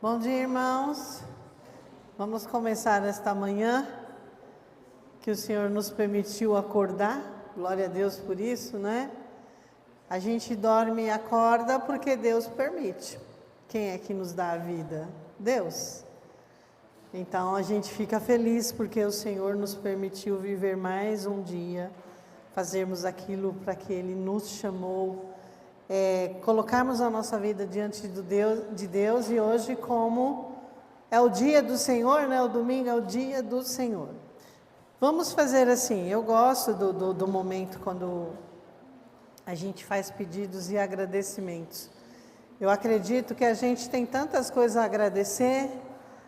Bom dia, irmãos. Vamos começar esta manhã, que o Senhor nos permitiu acordar. Glória a Deus por isso, né? A gente dorme e acorda porque Deus permite. Quem é que nos dá a vida? Deus. Então a gente fica feliz porque o Senhor nos permitiu viver mais um dia, fazermos aquilo para que Ele nos chamou, colocarmos a nossa vida diante de Deus, e hoje, como é o dia do Senhor, né? O domingo é o dia do Senhor. Vamos fazer assim, eu gosto do momento quando a gente faz pedidos e agradecimentos. Eu acredito que a gente tem tantas coisas a agradecer,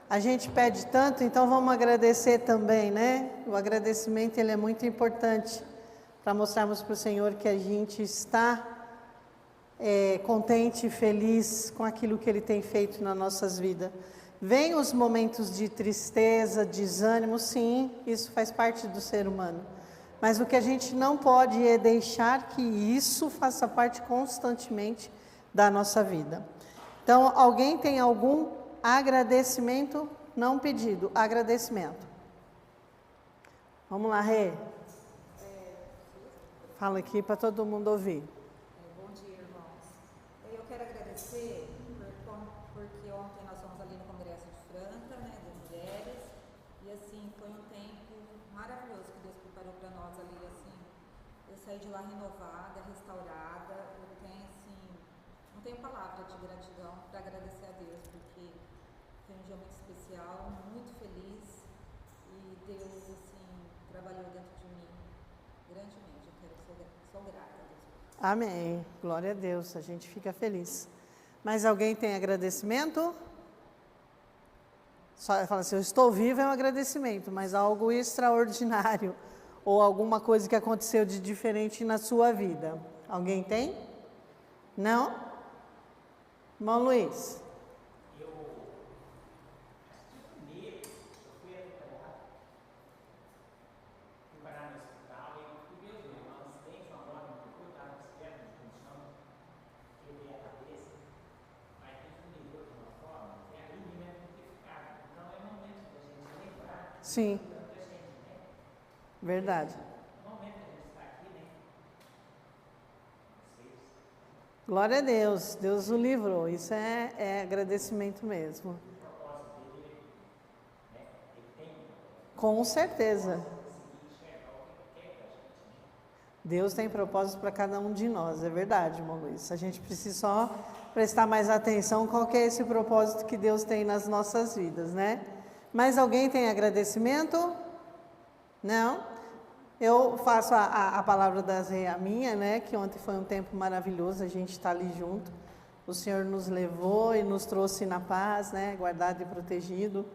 a gente pede tanto, então vamos agradecer também, né? O agradecimento, ele é muito importante para mostrarmos para o Senhor que a gente está contente e feliz com aquilo que Ele tem feito nas nossas vidas. Vem os momentos de tristeza, desânimo, sim, isso faz parte do ser humano. Mas o que a gente não pode é deixar que isso faça parte constantemente da nossa vida. Então, alguém tem algum agradecimento? Não pedido, agradecimento. Vamos lá, Rê. Fala aqui para todo mundo ouvir. Bom dia, irmãos. Eu quero agradecer porque ontem nós fomos ali no Congresso de Franca, né, das mulheres, e assim, foi um tempo maravilhoso que Deus preparou para nós ali, assim. Eu saí de lá renovada, restaurada, eu tenho assim, não tenho palavra de gratidão para agradecer a Deus, porque foi um dia muito especial, muito feliz, e Deus, assim, trabalhou dentro de mim grandemente. Sou grata a Deus. Amém. Glória a Deus. A gente fica feliz. Mas alguém tem agradecimento? Só fala assim, eu estou vivo é um agradecimento, mas algo extraordinário ou alguma coisa que aconteceu de diferente na sua vida. Alguém tem? Não? Irmão Luiz. Sim. Verdade. Glória a Deus. Deus o livrou. Isso é agradecimento mesmo. Com certeza. Deus tem propósito para cada um de nós. É verdade, irmão Luiz. A gente precisa só prestar mais atenção qual que é esse propósito que Deus tem nas nossas vidas, né? Mais alguém tem agradecimento? Não? Eu faço a palavra das reis, a minha, né? Que ontem foi um tempo maravilhoso, a gente está ali junto. O Senhor nos levou e nos trouxe na paz, né? Guardado e protegido.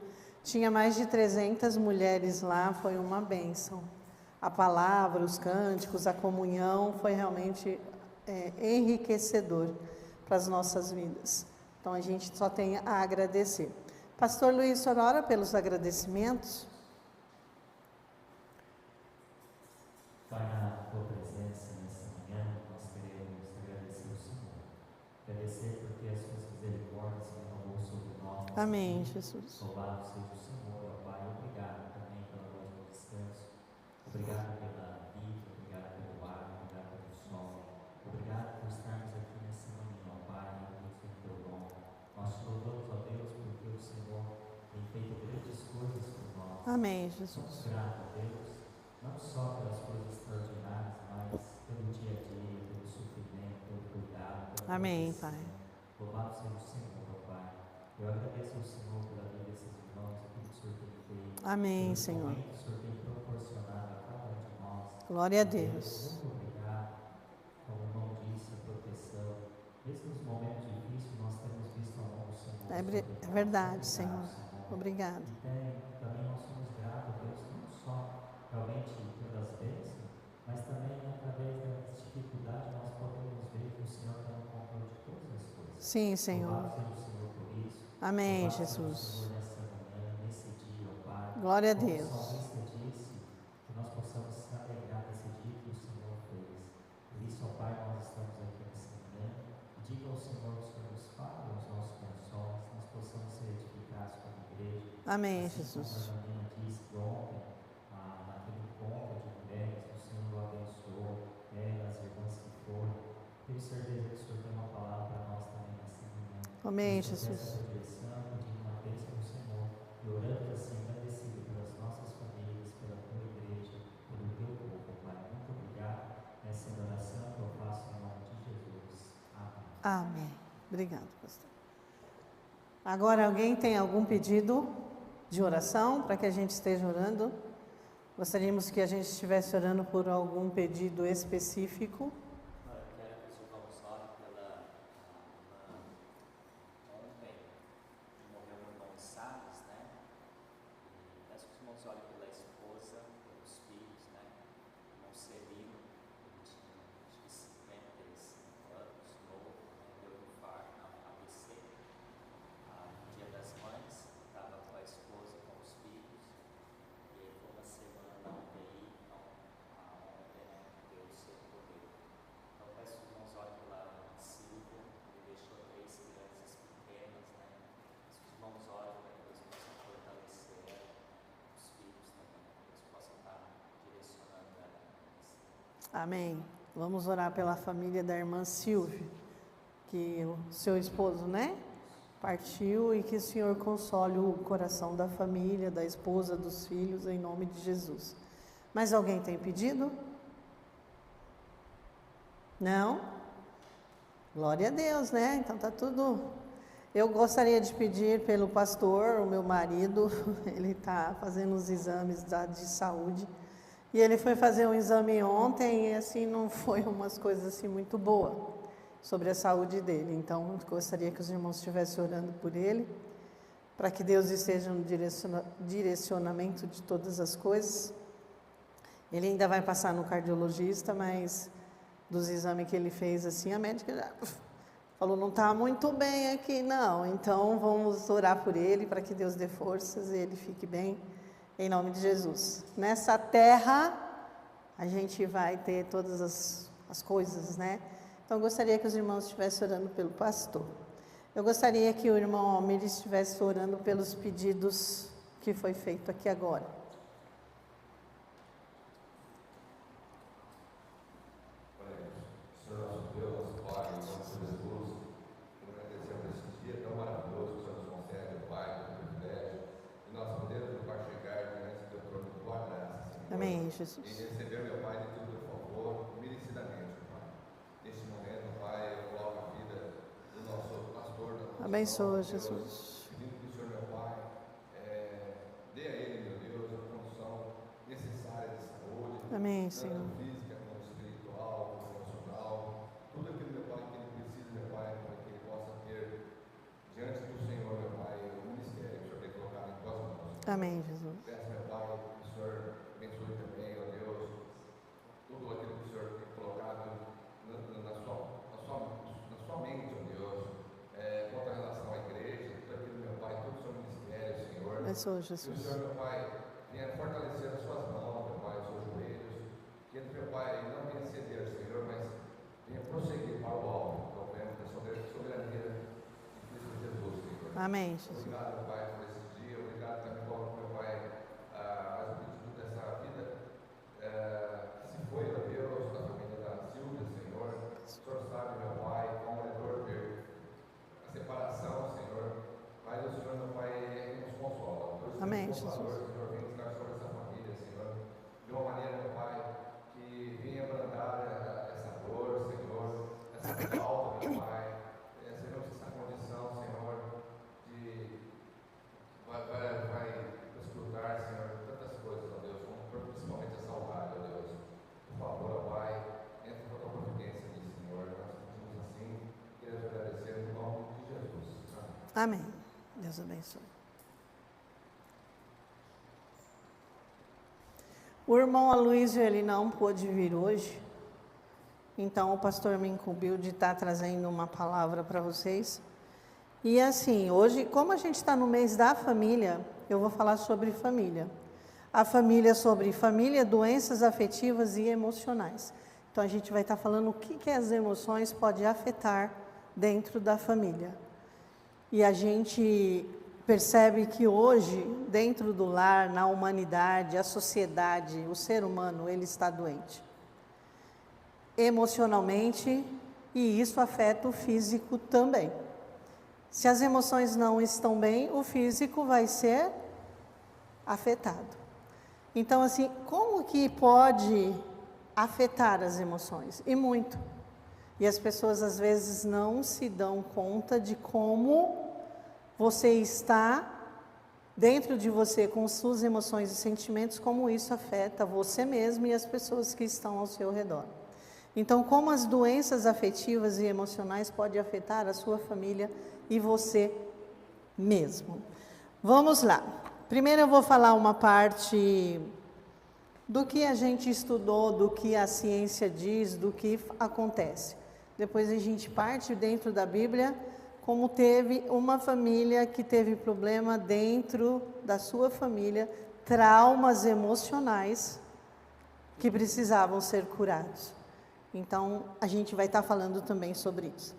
Tinha mais de 300 mulheres lá, foi uma bênção. A palavra, os cânticos, a comunhão foi realmente enriquecedor para as nossas vidas. Então a gente só tem a agradecer. Pastor Luiz, o senhor ora pelos agradecimentos? Pai, na tua presença nessa manhã, nós queremos agradecer ao Senhor. Agradecer porque as suas misericórdias se renovou sobre nós. Amém, Jesus. Louvado seja o Senhor, ó Pai. Obrigado também pela noite do descanso. Obrigado pela vida, obrigado pelo ar, obrigado pelo sol. Obrigado por estarmos aqui nessa manhã, ó Pai, em teu nome. Nós te louvamos, ó Deus, porque o Senhor tem feito grandes coisas por nós. Amém, Jesus. Somos gratos a Deus, não só pelas coisas extraordinárias, mas pelo dia a dia, pelo sofrimento, pelo cuidado, pela Amém, proteção. Pai. Louvado seja o Senhor, ó Pai. Eu agradeço ao Senhor pela vida desses irmãos, aquilo que o Senhor tem feito. Amém, Senhor. O que o Senhor tem proporcionado a cada um de nós. Glória a Deus. Muito obrigado. Como o irmão disse, a proteção. Mesmo nos momentos difíceis, nós temos visto a mão do Senhor. É verdade, Senhor. Obrigado. E também nós somos gratos a Deus, não só realmente pelas bênçãos, mas também através das dificuldades nós podemos ver que o Senhor está no controle de todas as coisas. Sim, Senhor. Louvado seja o Senhor por isso. Amém, Louvado seja o Jesus. Senhor nessa manhã, nesse dia, ó Pai. Glória a Como Deus. o salmista disse, que nós possamos se alegrar nesse dia que o Senhor fez. Por isso, ó Pai, nós estamos aqui nessa manhã. Diga ao Senhor, o Senhor nos fale aos nossos corações, nós possamos ser Amém, Assim como Jesus. a Marina disse que ontem, naquele encontro de mulheres, o Senhor o abençoou, ela, as irmãs que foram. Tenho certeza que o Senhor tem uma palavra para nós também nessa manhã. Amém, Por isso, eu peço a Jesus. tua direção, pedindo uma bênção do Senhor, e orando assim, agradecido pelas nossas famílias, pela tua igreja, pelo teu povo, Pai. Muito obrigado. Essa é a oração que eu faço em nome de Jesus. Amém. Amém. Obrigado, pastor. Agora, alguém tem algum pedido de oração para que a gente esteja orando? Gostaríamos que a gente estivesse orando por algum pedido específico. Eu quero que os irmãos orem pela ontem morreu o irmão Salles, né? E peço que os irmãos orem pela esposa, pelos filhos, né? O irmão Celino, ele tinha acho que 55 anos, novo, né? Deu um infarto na ABC. No Dia das Mães, estava com a esposa, com os filhos, e ele ficou uma semana na UTI, então ontem, né? Deus se recolheu. Então, peço que os irmãos olhem pela Silvia, ele deixou 3 crianças pequenas, né? Peço que os irmãos olhem para que Deus possa fortalecer os filhos também, que Deus possa estar direcionando ela. Amém. Vamos orar pela família da irmã Silvia, que o seu esposo, né, partiu, e que o Senhor console o coração da família, da esposa, dos filhos, em nome de Jesus. Mais alguém tem pedido? Não? Glória a Deus, né? Então tá tudo. Eu gostaria de pedir pelo pastor, o meu marido, ele está fazendo os exames de saúde, e ele foi fazer um exame ontem e assim não foi umas coisas assim muito boas sobre a saúde dele. Então, eu gostaria que os irmãos estivessem orando por ele, para que Deus esteja no direcionamento de todas as coisas. Ele ainda vai passar no cardiologista, mas dos exames que ele fez, assim, a médica já falou, não está muito bem aqui, não. Então, vamos orar por ele, para que Deus dê forças e ele fique bem, em nome de Jesus. Nessa terra, a gente vai ter todas as coisas, né? Então, eu gostaria que os irmãos estivessem orando pelo pastor. Eu gostaria que o irmão Almir estivesse orando pelos pedidos que foi feito aqui agora. Senhor nosso Deus, nosso Pai, em nome de Jesus, quero agradecer por esse dia tão maravilhoso que o Senhor nos concede, Pai, pelo privilégio, e nós podemos, Pai, chegar diante do teu trono de tua graça, Senhor. Amém, Jesus. E receber, meu Pai, de tudo teu favor, merecidamente, Pai. Neste momento, Pai, eu coloco a vida do nosso pastor, da nossa Abençoa, Deus, Jesus. pedindo que o Senhor, meu Pai, dê a ele, meu Deus, a condição necessária de saúde, Amém, tanto Senhor. física como espiritual, como emocional, tudo aquilo, meu Pai, que ele precisa, meu Pai, para que ele possa ter diante do Senhor, meu Pai, o ministério que o Senhor tem colocado em tuas mãos. Amém, Jesus. Peço, meu Pai, que o Senhor abençoe também, ó Deus, tudo aquilo que o Senhor tem colocado na sua mente, ó Deus, quanto à relação à igreja, tudo aquilo, meu Pai, todo o seu ministério, Senhor. Abençoa, Que o Jesus. Senhor, meu Pai, venha fortalecer as suas mãos, meu Pai, os seus joelhos, que ele, meu Pai, não venha ceder, Senhor, mas venha prosseguir para o alto, confiando na soberania de Cristo Jesus, Senhor. Amém, Jesus. Obrigado, meu Pai, por esse dia, obrigado também, meu Pai, mais um pedido dessa vida, que se foi, ó Deus, da família da Silvia, Senhor. O Senhor sabe, meu Pai, como é dor ver a separação, Senhor, mas o Senhor, meu Pai, nos consola. Amém, Consolador, Jesus. Senhor, vem estar sobre essa família, Senhor, de uma maneira, meu Pai, que venha abrandar essa dor, Senhor, essa falta, meu Pai, Senhor, essa condição, Senhor, de vai desfrutar, Senhor, de tantas coisas, ó Deus, como principalmente a saudade, ó Deus. Por favor, ó Pai, entra com a tua providência nisso, Senhor. Nós pedimos assim, queremos agradecer em nome de Jesus. Amém. Amém. Deus abençoe. O irmão Aloysio, ele não pôde vir hoje, então o pastor me incumbiu de estar trazendo uma palavra para vocês. E assim, hoje, como a gente está no mês da família, eu vou falar sobre família. A família sobre família, doenças afetivas e emocionais. Então a gente vai estar falando o que as emoções podem afetar dentro da família. E a gente percebe que hoje, dentro do lar, na humanidade, a sociedade, o ser humano, ele está doente. Emocionalmente, e isso afeta o físico também. Se as emoções não estão bem, o físico vai ser afetado. Então, assim, como que pode afetar as emoções? E muito. E as pessoas, às vezes, não se dão conta de como você está dentro de você, com suas emoções e sentimentos, como isso afeta você mesmo e as pessoas que estão ao seu redor. Então, como as doenças afetivas e emocionais podem afetar a sua família e você mesmo. Vamos lá. Primeiro eu vou falar uma parte do que a gente estudou, do que a ciência diz, do que acontece. Depois a gente parte dentro da Bíblia, como teve uma família que teve problema dentro da sua família, traumas emocionais que precisavam ser curados. Então, a gente vai estar falando também sobre isso.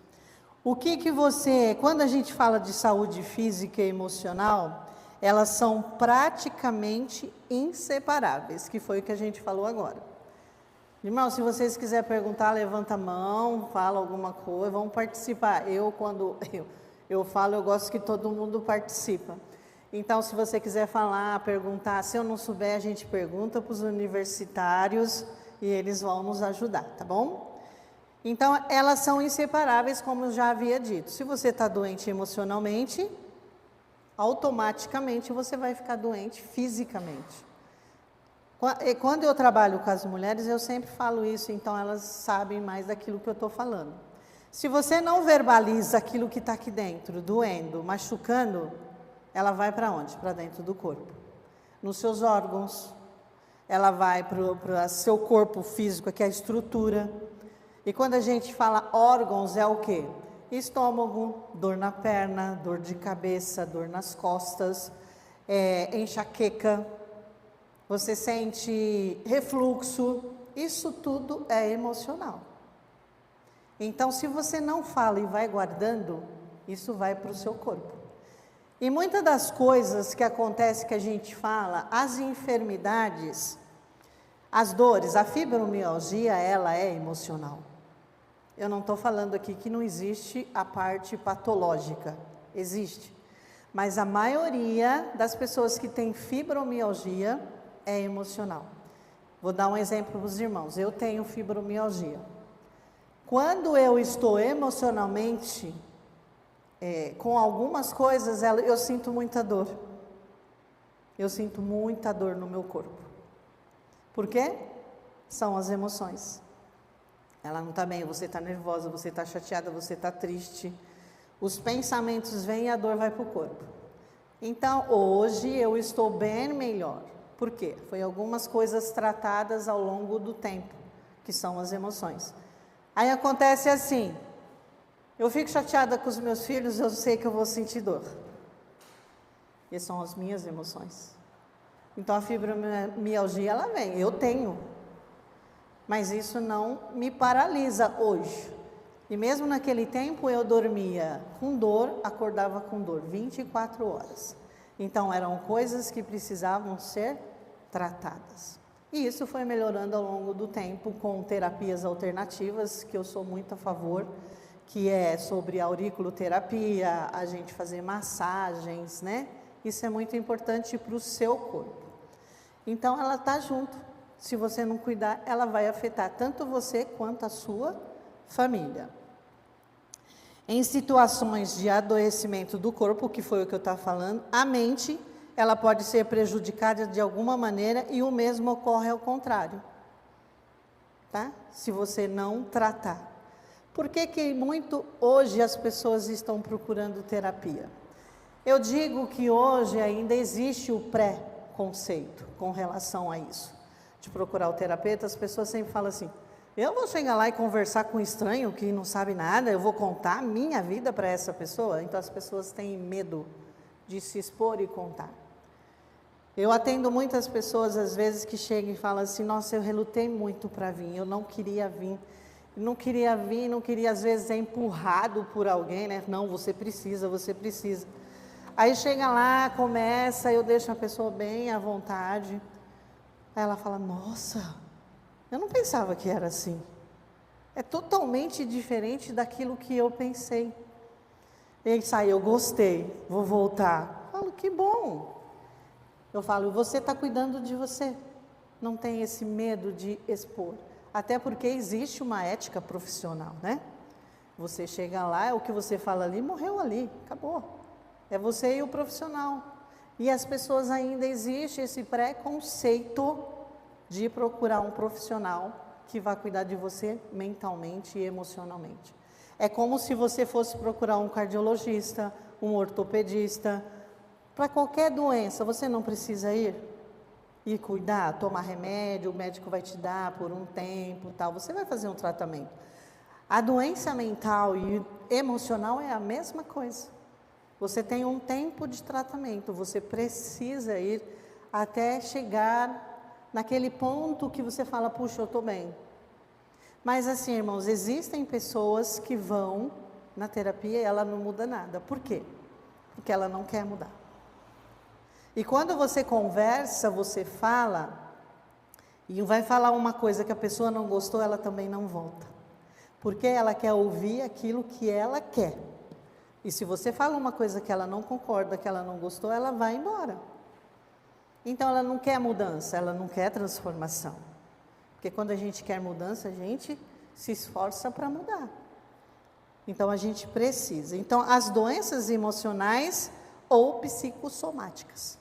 O que você, quando a gente fala de saúde física e emocional, elas são praticamente inseparáveis, que foi o que a gente falou agora. Irmão, se vocês quiserem perguntar, levanta a mão, fala alguma coisa, vão participar. Quando eu falo, eu gosto que todo mundo participa. Então, se você quiser falar, perguntar, se eu não souber, a gente pergunta para os universitários e eles vão nos ajudar, tá bom? Então, elas são inseparáveis, como eu já havia dito. Se você está doente emocionalmente, automaticamente você vai ficar doente fisicamente. Quando eu trabalho com as mulheres, eu sempre falo isso, então elas sabem mais daquilo que eu estou falando. Se você não verbaliza aquilo que está aqui dentro, doendo, machucando, ela vai para onde? Para dentro do corpo. Nos seus órgãos, ela vai para o seu corpo físico, que é a estrutura. E quando a gente fala órgãos, é o quê? Estômago, dor na perna, dor de cabeça, dor nas costas, enxaqueca, você sente refluxo, isso tudo é emocional. Então, se você não fala e vai guardando, isso vai para o seu corpo. E muitas das coisas que acontecem que a gente fala, as enfermidades, as dores, a fibromialgia, ela é emocional. Eu não estou falando aqui que não existe a parte patológica, existe. Mas a maioria das pessoas que têm fibromialgia é emocional. Vou dar um exemplo para os irmãos. Eu tenho fibromialgia. Quando eu estou emocionalmente com algumas coisas, eu sinto muita dor. Eu sinto muita dor no meu corpo. Por quê? São as emoções. Ela não está bem, você está nervosa, você está chateada, você está triste. Os pensamentos vêm e a dor vai para o corpo. Então, hoje eu estou bem melhor. Por quê? Foi algumas coisas tratadas ao longo do tempo, que são as emoções. Aí acontece assim, eu fico chateada com os meus filhos, eu sei que eu vou sentir dor. E são as minhas emoções. Então a fibromialgia, ela vem, eu tenho. Mas isso não me paralisa hoje. E mesmo naquele tempo eu dormia com dor, acordava com dor, 24 horas. Então eram coisas que precisavam ser tratadas. E isso foi melhorando ao longo do tempo com terapias alternativas, que eu sou muito a favor, que é sobre auriculoterapia, a gente fazer massagens, né? Isso é muito importante para o seu corpo. Então ela está junto. Se você não cuidar, ela vai afetar tanto você quanto a sua família. Em situações de adoecimento do corpo, que foi o que eu estava falando, a mente, ela pode ser prejudicada de alguma maneira e o mesmo ocorre ao contrário, tá? Se você não tratar. Por que muito hoje as pessoas estão procurando terapia? Eu digo que hoje ainda existe o pré-conceito com relação a isso. De procurar o terapeuta, as pessoas sempre falam assim, eu vou chegar lá e conversar com um estranho que não sabe nada, eu vou contar a minha vida para essa pessoa? Então as pessoas têm medo de se expor e contar. Eu atendo muitas pessoas às vezes que chegam e falam assim, nossa, eu relutei muito para vir, eu não queria vir, não queria às vezes é empurrado por alguém, né? Não, você precisa. Aí chega lá, começa, eu deixo a pessoa bem à vontade. Aí ela fala, nossa, eu não pensava que era assim. É totalmente diferente daquilo que eu pensei. E aí sai, eu gostei, vou voltar. Eu falo, que bom. Eu falo, você está cuidando de você. Não tem esse medo de expor. Até porque existe uma ética profissional, né? Você chega lá, o que você fala ali, morreu ali, acabou. É você e o profissional. E as pessoas ainda existe esse preconceito de procurar um profissional que vai cuidar de você mentalmente e emocionalmente. É como se você fosse procurar um cardiologista, um ortopedista. Para qualquer doença, você não precisa ir e cuidar, tomar remédio, o médico vai te dar por um tempo, tal. Você vai fazer um tratamento. A doença mental e emocional é a mesma coisa. Você tem um tempo de tratamento, você precisa ir até chegar naquele ponto que você fala, puxa, eu estou bem. Mas assim, irmãos, existem pessoas que vão na terapia e ela não muda nada. Por quê? Porque ela não quer mudar. E quando você conversa, você fala, e vai falar uma coisa que a pessoa não gostou, ela também não volta. Porque ela quer ouvir aquilo que ela quer. E se você fala uma coisa que ela não concorda, que ela não gostou, ela vai embora. Então ela não quer mudança, ela não quer transformação. Porque quando a gente quer mudança, a gente se esforça para mudar. Então a gente precisa. Então as doenças emocionais ou psicossomáticas.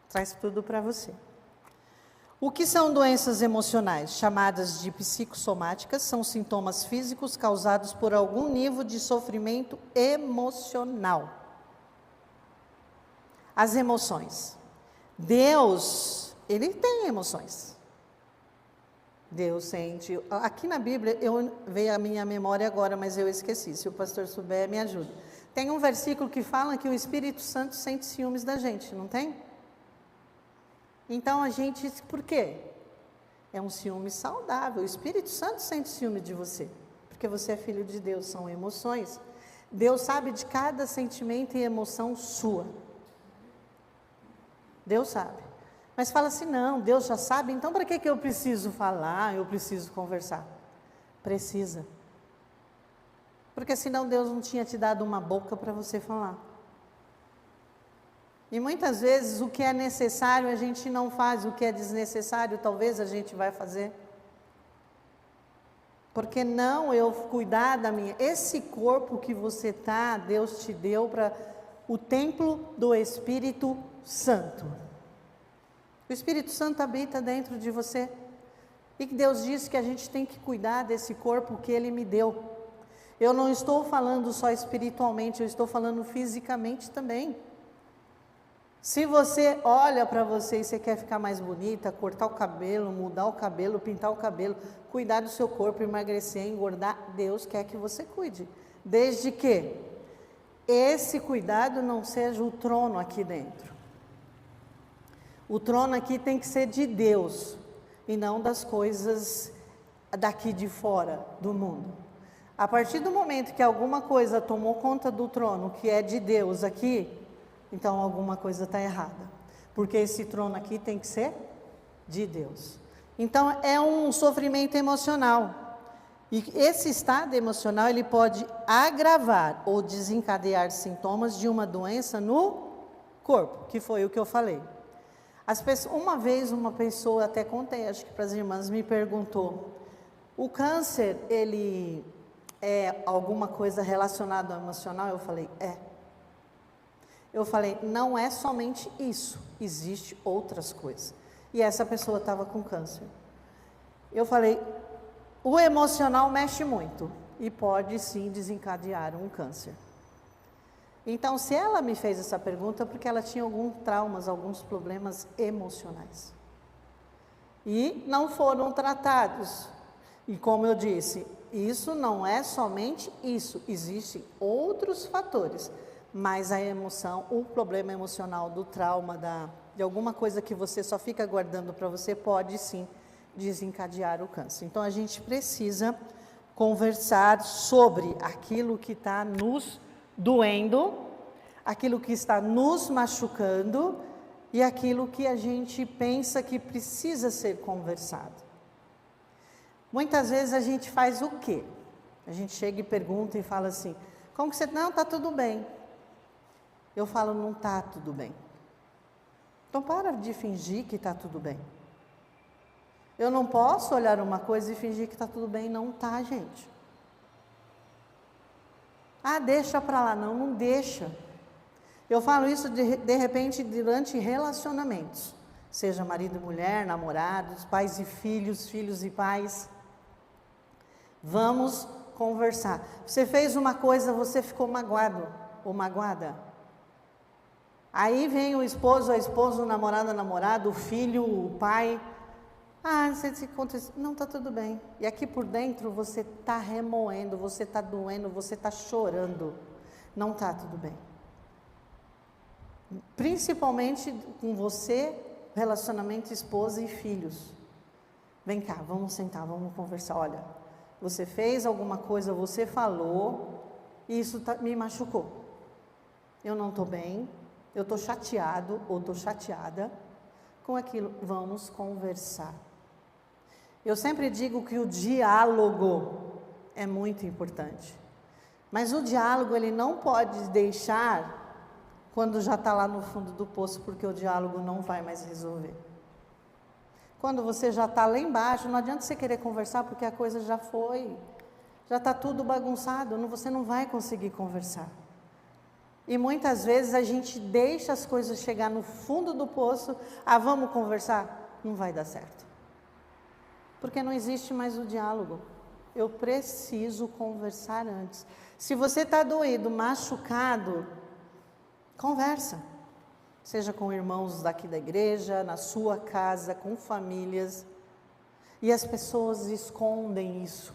Traz tudo para você. O que são doenças emocionais? Chamadas de psicossomáticas, são sintomas físicos causados por algum nível de sofrimento emocional. As emoções. Deus, Ele tem emoções. Deus sente. Aqui na Bíblia, veio a minha memória agora, mas eu esqueci. Se o pastor souber, me ajuda. Tem um versículo que fala que o Espírito Santo sente ciúmes da gente, não tem? Então a gente, por quê? É um ciúme saudável. O Espírito Santo sente ciúme de você, porque você é filho de Deus, são emoções. Deus sabe de cada sentimento e emoção sua. Deus sabe. Mas fala assim, não, Deus já sabe, então para que eu preciso falar, eu preciso conversar? Precisa. Porque senão Deus não tinha te dado uma boca para você falar. E muitas vezes o que é necessário a gente não faz, o que é desnecessário talvez a gente vai fazer. Porque não eu cuidar da minha... Esse corpo que você está, Deus te deu para o templo do Espírito Santo. O Espírito Santo habita dentro de você. E que Deus disse que a gente tem que cuidar desse corpo que Ele me deu. Eu não estou falando só espiritualmente, eu estou falando fisicamente também. Se você olha para você e você quer ficar mais bonita, cortar o cabelo, mudar o cabelo, pintar o cabelo, cuidar do seu corpo, emagrecer, engordar, Deus quer que você cuide. Desde que esse cuidado não seja o trono aqui dentro. O trono aqui tem que ser de Deus e não das coisas daqui de fora do mundo. A partir do momento que alguma coisa tomou conta do trono, que é de Deus aqui, então alguma coisa está errada. Porque esse trono aqui tem que ser de Deus. Então é um sofrimento emocional. E esse estado emocional, ele pode agravar ou desencadear sintomas de uma doença no corpo, que foi o que eu falei. Uma vez uma pessoa, até contei, acho que para as irmãs, me perguntou, o câncer, ele é alguma coisa relacionada ao emocional? Eu falei, é. Eu falei, não é somente isso, existe outras coisas. E essa pessoa estava com câncer. Eu falei, o emocional mexe muito e pode sim desencadear um câncer. Então, se ela me fez essa pergunta, é porque ela tinha alguns traumas, alguns problemas emocionais. E não foram tratados. E como eu disse, isso não é somente isso, existem outros fatores. Mas a emoção, o problema emocional do trauma, de alguma coisa que você só fica guardando para você, pode sim desencadear o câncer. Então a gente precisa conversar sobre aquilo que está nos doendo, aquilo que está nos machucando e aquilo que a gente pensa que precisa ser conversado. Muitas vezes a gente faz o quê? A gente chega e pergunta e fala assim, como que você... Não, está tudo bem. Eu falo, não está tudo bem. Então para de fingir que está tudo bem. Eu não posso olhar uma coisa e fingir que está tudo bem, não está, gente. Ah, deixa para lá. Não, não deixa. Eu falo isso de repente durante relacionamentos. Seja marido e mulher, namorados, pais e filhos, filhos e pais. Vamos conversar. Você fez uma coisa, você ficou magoado ou magoada. Aí vem o esposo, a esposa, o namorado, a namorada, o filho, o pai. Ah, você se conta, não, está tudo bem. E aqui por dentro você está remoendo, você está doendo, você está chorando. Não está tudo bem. Principalmente com você, relacionamento esposa e filhos. Vem cá, vamos sentar, vamos conversar. Olha, você fez alguma coisa, você falou, e isso me machucou. Eu não estou bem, eu estou chateado ou estou chateada com aquilo. Vamos conversar. Eu sempre digo que o diálogo é muito importante. Mas o diálogo ele não pode deixar quando já está lá no fundo do poço, porque o diálogo não vai mais resolver. Quando você já está lá embaixo, não adianta você querer conversar, porque a coisa já foi, já está tudo bagunçado, você não vai conseguir conversar. E muitas vezes a gente deixa as coisas chegar no fundo do poço, vamos conversar? Não vai dar certo. Porque não existe mais o diálogo. Eu preciso conversar antes. Se você está doído, machucado, conversa, seja com irmãos daqui da igreja, na sua casa, com famílias, e as pessoas escondem isso.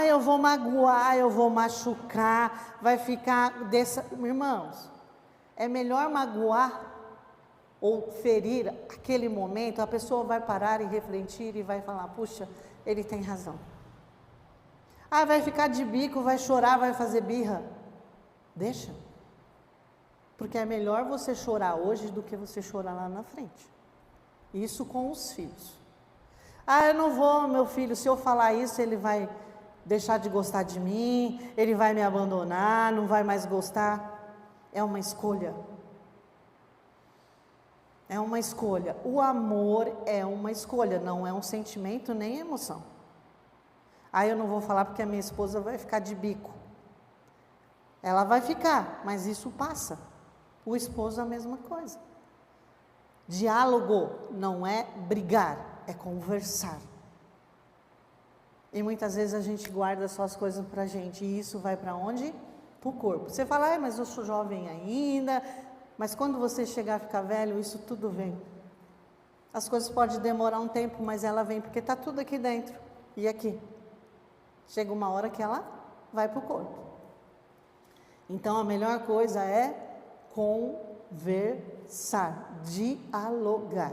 Eu vou magoar, eu vou machucar, vai ficar dessa... Irmãos, é melhor magoar ou ferir aquele momento, a pessoa vai parar e refletir e vai falar, puxa, ele tem razão. Vai ficar de bico, vai chorar, vai fazer birra. Deixa. Porque é melhor você chorar hoje do que você chorar lá na frente. Isso com os filhos. Eu não vou, meu filho, se eu falar isso, ele vai deixar de gostar de mim, ele vai me abandonar, não vai mais gostar. É uma escolha. É uma escolha. O amor é uma escolha, não é um sentimento nem emoção. Eu não vou falar porque a minha esposa vai ficar de bico. Ela vai ficar, mas isso passa. O esposo a mesma coisa. Diálogo não é brigar, é conversar. E muitas vezes a gente guarda só as coisas para a gente. E isso vai para onde? Para o corpo. Você fala, mas eu sou jovem ainda. Mas quando você chegar a ficar velho, isso tudo vem. As coisas podem demorar um tempo, mas ela vem, porque está tudo aqui dentro. E aqui. Chega uma hora que ela vai para o corpo. Então a melhor coisa é conversar, dialogar.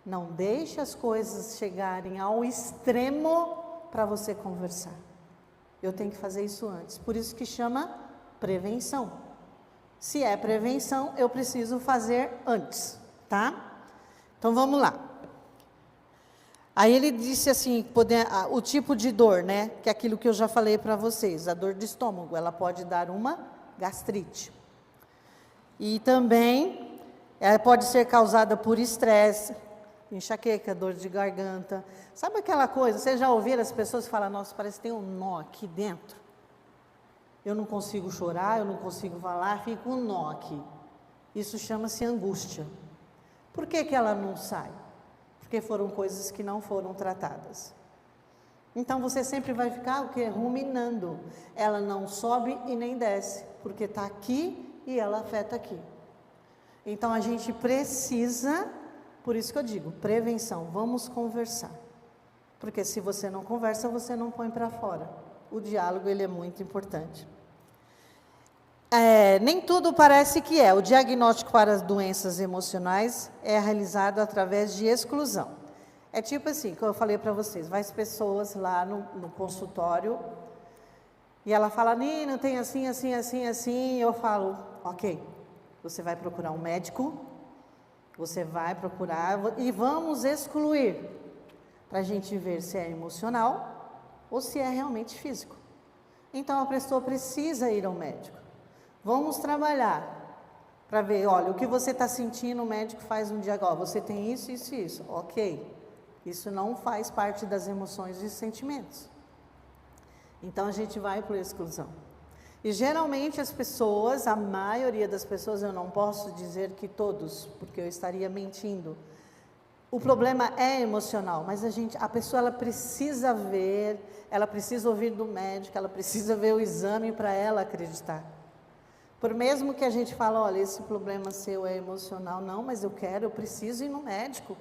Não deixe as coisas chegarem ao extremo para você conversar. Eu tenho que fazer isso antes. Por isso que chama prevenção. Se é prevenção, eu preciso fazer antes, tá? Então vamos lá. Aí ele disse assim, o tipo de dor, né? Que é aquilo que eu já falei para vocês, a dor de estômago, ela pode dar uma gastrite. E também ela pode ser causada por estresse, enxaqueca, dor de garganta. Sabe aquela coisa, vocês já ouviram as pessoas falar, nossa, parece que tem um nó aqui dentro. Eu não consigo chorar, eu não consigo falar, fica um nó aqui. Isso chama-se angústia. Por que que ela não sai? Porque foram coisas que não foram tratadas. Então você sempre vai ficar o quê? Ruminando. Ela não sobe e nem desce, porque está aqui e ela afeta aqui. Então a gente precisa, por isso que eu digo, prevenção, vamos conversar. Porque se você não conversa, você não põe para fora. O diálogo ele é muito importante. Nem tudo parece que é. O diagnóstico para as doenças emocionais é realizado através de exclusão. É tipo assim, que eu falei para vocês, vai as pessoas lá no consultório, e ela fala, Nina, tem assim, assim, assim, assim, e eu falo, ok, você vai procurar um médico, você vai procurar e vamos excluir, para a gente ver se é emocional ou se é realmente físico. Então a pessoa precisa ir ao médico. Vamos trabalhar para ver, olha, o que você está sentindo, o médico faz um diagnóstico, você tem isso, isso e isso, ok. Isso não faz parte das emoções e sentimentos. Então a gente vai por exclusão. E geralmente as pessoas, a maioria das pessoas, eu não posso dizer que todos, porque eu estaria mentindo. O problema é emocional, mas a pessoa ela precisa ver, ela precisa ouvir do médico, ela precisa ver o exame para ela acreditar. Por mesmo que a gente fale, olha, esse problema seu é emocional, não, mas eu preciso ir no médico.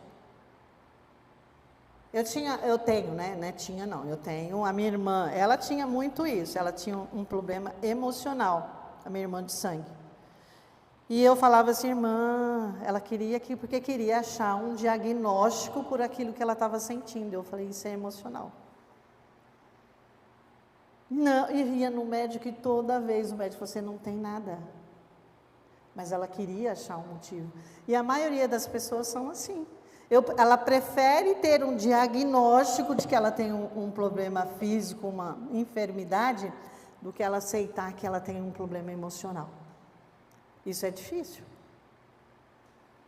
Eu tenho a minha irmã, ela tinha muito isso, ela tinha um problema emocional, a minha irmã de sangue. E eu falava assim, irmã, ela porque queria achar um diagnóstico por aquilo que ela estava sentindo. Eu falei, isso é emocional. Não, e ia no médico e toda vez o médico, você não tem nada. Mas ela queria achar um motivo. E a maioria das pessoas são assim. Ela prefere ter um diagnóstico de que ela tem um problema físico, uma enfermidade, do que ela aceitar que ela tem um problema emocional. Isso é difícil.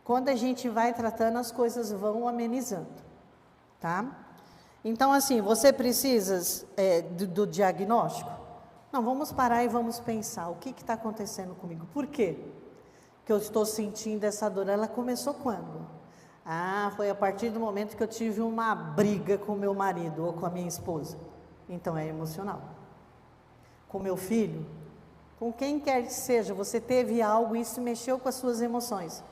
Quando a gente vai tratando, as coisas vão amenizando, tá? Então, assim, você precisa do diagnóstico? Não, vamos parar e vamos pensar, o que está acontecendo comigo? Por quê que eu estou sentindo essa dor? Ela começou quando? Foi a partir do momento que eu tive uma briga com meu marido ou com a minha esposa. Então, é emocional. Com meu filho, com quem quer que seja, você teve algo e isso mexeu com as suas emoções.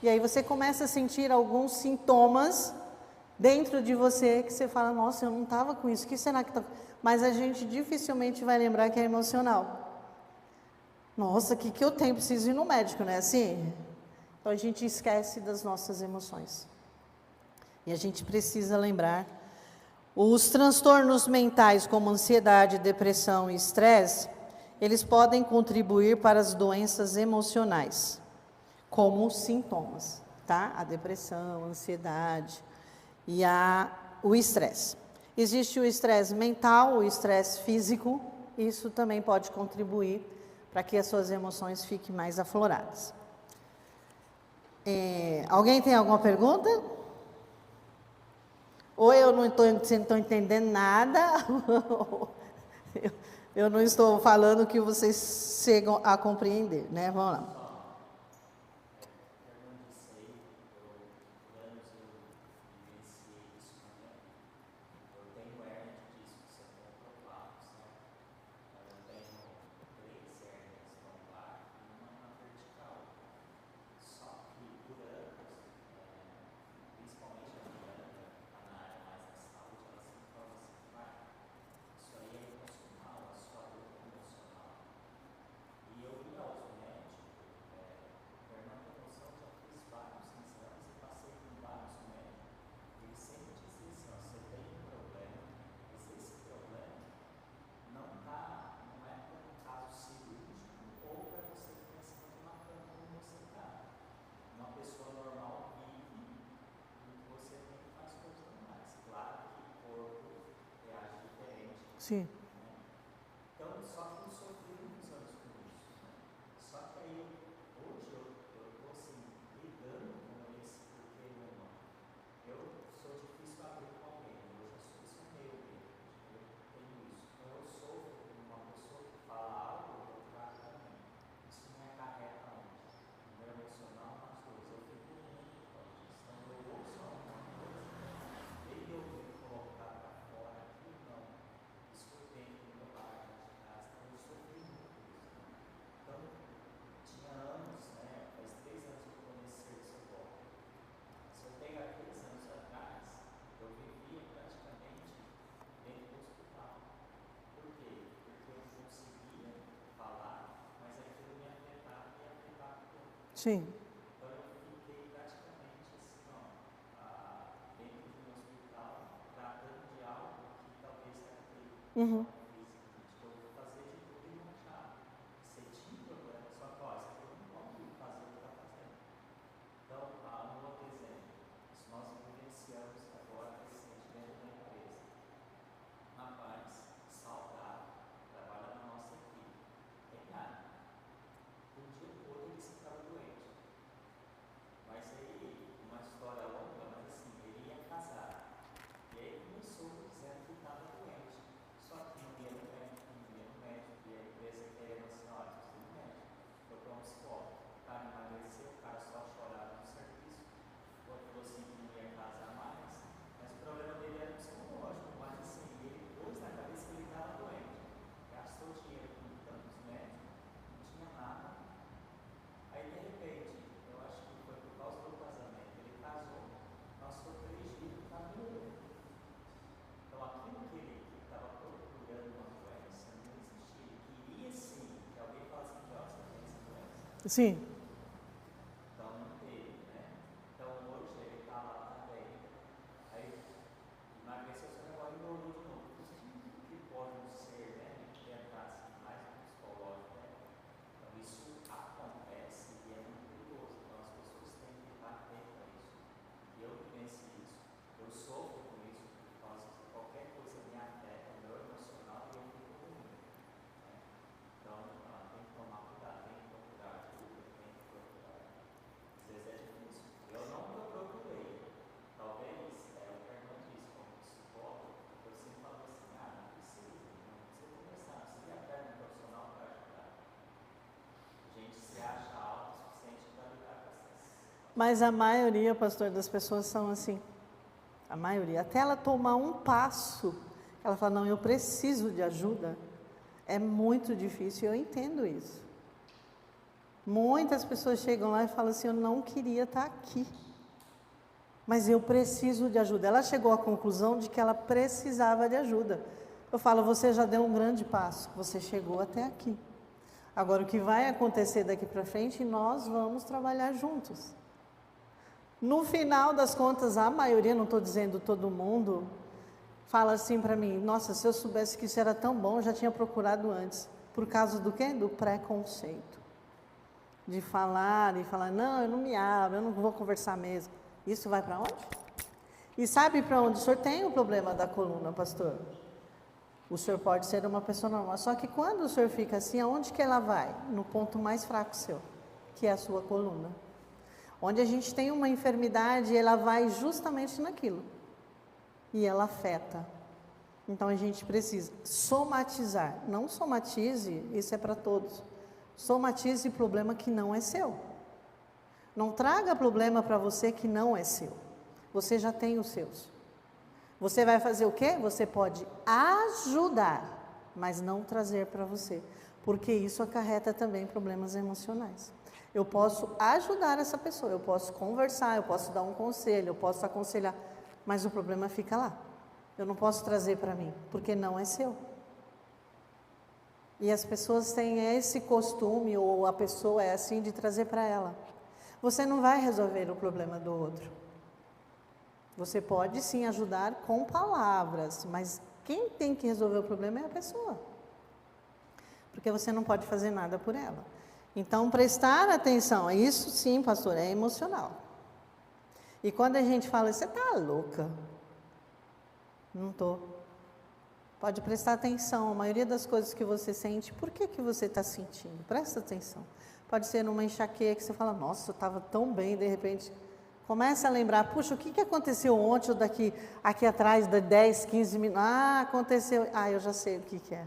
E aí você começa a sentir alguns sintomas dentro de você que você fala, nossa, eu não estava com isso, o que será que está... Mas a gente dificilmente vai lembrar que é emocional. Nossa, o que eu tenho? Preciso ir no médico, não é assim? Então a gente esquece das nossas emoções. E a gente precisa lembrar. Os transtornos mentais, como ansiedade, depressão e estresse, eles podem contribuir para as doenças emocionais, como sintomas, tá? A depressão, a ansiedade e o estresse. Existe o estresse mental, o estresse físico, isso também pode contribuir para que as suas emoções fiquem mais afloradas. Alguém tem alguma pergunta? Ou eu não estou entendendo nada, eu não estou falando que vocês chegam a compreender, né? Vamos lá. Sim. Então, só que eu sofri muitos anos com isso. Só que aí, hoje, eu estou assim, lidando com esse, porque, meu irmão, eu sou difícil abrir com alguém, eu já sou isso meio mesmo, eu tenho isso. Então, eu sofro com uma pessoa que fala algo, eu trago também. Isso me acarreta onde? No meu emocional, nas coisas. Eu fico muito por causa disso. Então, eu ouço alguma coisa, e eu vou colocar para fora aqui, não. Escutei no meu pai de casa, então eu sofri muito isso. Então, tinha anos, né? Faz 3 anos que eu comecei esse bloco. Se eu pegar 3 anos atrás, eu vivia praticamente dentro do hospital. Por quê? Porque eu conseguia falar, mas aquilo me afetava e afetava o outro. Sim. Então, eu fiquei praticamente assim, dentro de um hospital, tratando de algo que talvez era aquele. Eu vou fazer de tudo e não achar. Você tinha problema, só que, você falou Sim. Então não teve, né? Então hoje ele está lá também. Aí emagreceu, só que agora engordou de novo. O que pode não ser, né? Tentar assim, mais no psicológico, né? Então isso acontece e é muito perigoso. Então as pessoas têm que estar atentas a isso. E eu vivencio isso. Eu sofro com isso, por causa que qualquer coisa me afeta o meu emocional e eu fico ruim. Né? Então tem que tomar cuidado, tem que procurar ajuda, tem que procurar. Às vezes é difícil. Eu nunca procurei. Talvez, o que a irmã disse, como psicólogo, eu sempre falo assim, não precisa conversar, não precisa ir atrás de um profissional para ajudar. A gente se acha autossuficiente para lidar com essas. Mas a maioria, pastor, das pessoas são assim. A maioria. Até ela tomar um passo, ela fala, não, eu preciso de ajuda. É muito difícil, eu entendo isso. Muitas pessoas chegam lá e falam assim, eu não queria estar aqui, mas eu preciso de ajuda. Ela chegou à conclusão de que ela precisava de ajuda. Eu falo, você já deu um grande passo, você chegou até aqui. Agora, o que vai acontecer daqui para frente, nós vamos trabalhar juntos. No final das contas, a maioria, não estou dizendo todo mundo, fala assim para mim, nossa, se eu soubesse que isso era tão bom, eu já tinha procurado antes. Por causa do quê? Do preconceito. De falar e falar, não, eu não me abro, eu não vou conversar mesmo. Isso vai para onde? E sabe para onde? O senhor tem o problema da coluna, pastor? O senhor pode ser uma pessoa normal, só que quando o senhor fica assim, aonde que ela vai? No ponto mais fraco seu, que é a sua coluna. Onde a gente tem uma enfermidade, ela vai justamente naquilo. E ela afeta. Então a gente precisa somatizar. Não somatize, isso é para todos. Somatize problema que não é seu. Não traga problema para você que não é seu. Você já tem os seus. Você vai fazer o quê? Você pode ajudar, mas não trazer para você. Porque isso acarreta também problemas emocionais. Eu posso ajudar essa pessoa, eu posso conversar, eu posso dar um conselho, eu posso aconselhar, mas o problema fica lá. Eu não posso trazer para mim, porque não é seu. E as pessoas têm esse costume, ou a pessoa é assim, de trazer para ela. Você não vai resolver o problema do outro. Você pode sim ajudar com palavras, mas quem tem que resolver o problema é a pessoa. Porque você não pode fazer nada por ela. Então, prestar atenção, isso sim, pastor, é emocional. E quando a gente fala, você está louca? Não estou. Pode prestar atenção, a maioria das coisas que você sente, por que você está sentindo? Presta atenção. Pode ser numa enxaqueca que você fala, nossa, eu estava tão bem, de repente, começa a lembrar, puxa, o que aconteceu ontem ou aqui atrás, de 10, 15 minutos? Ah, aconteceu, eu já sei o que é.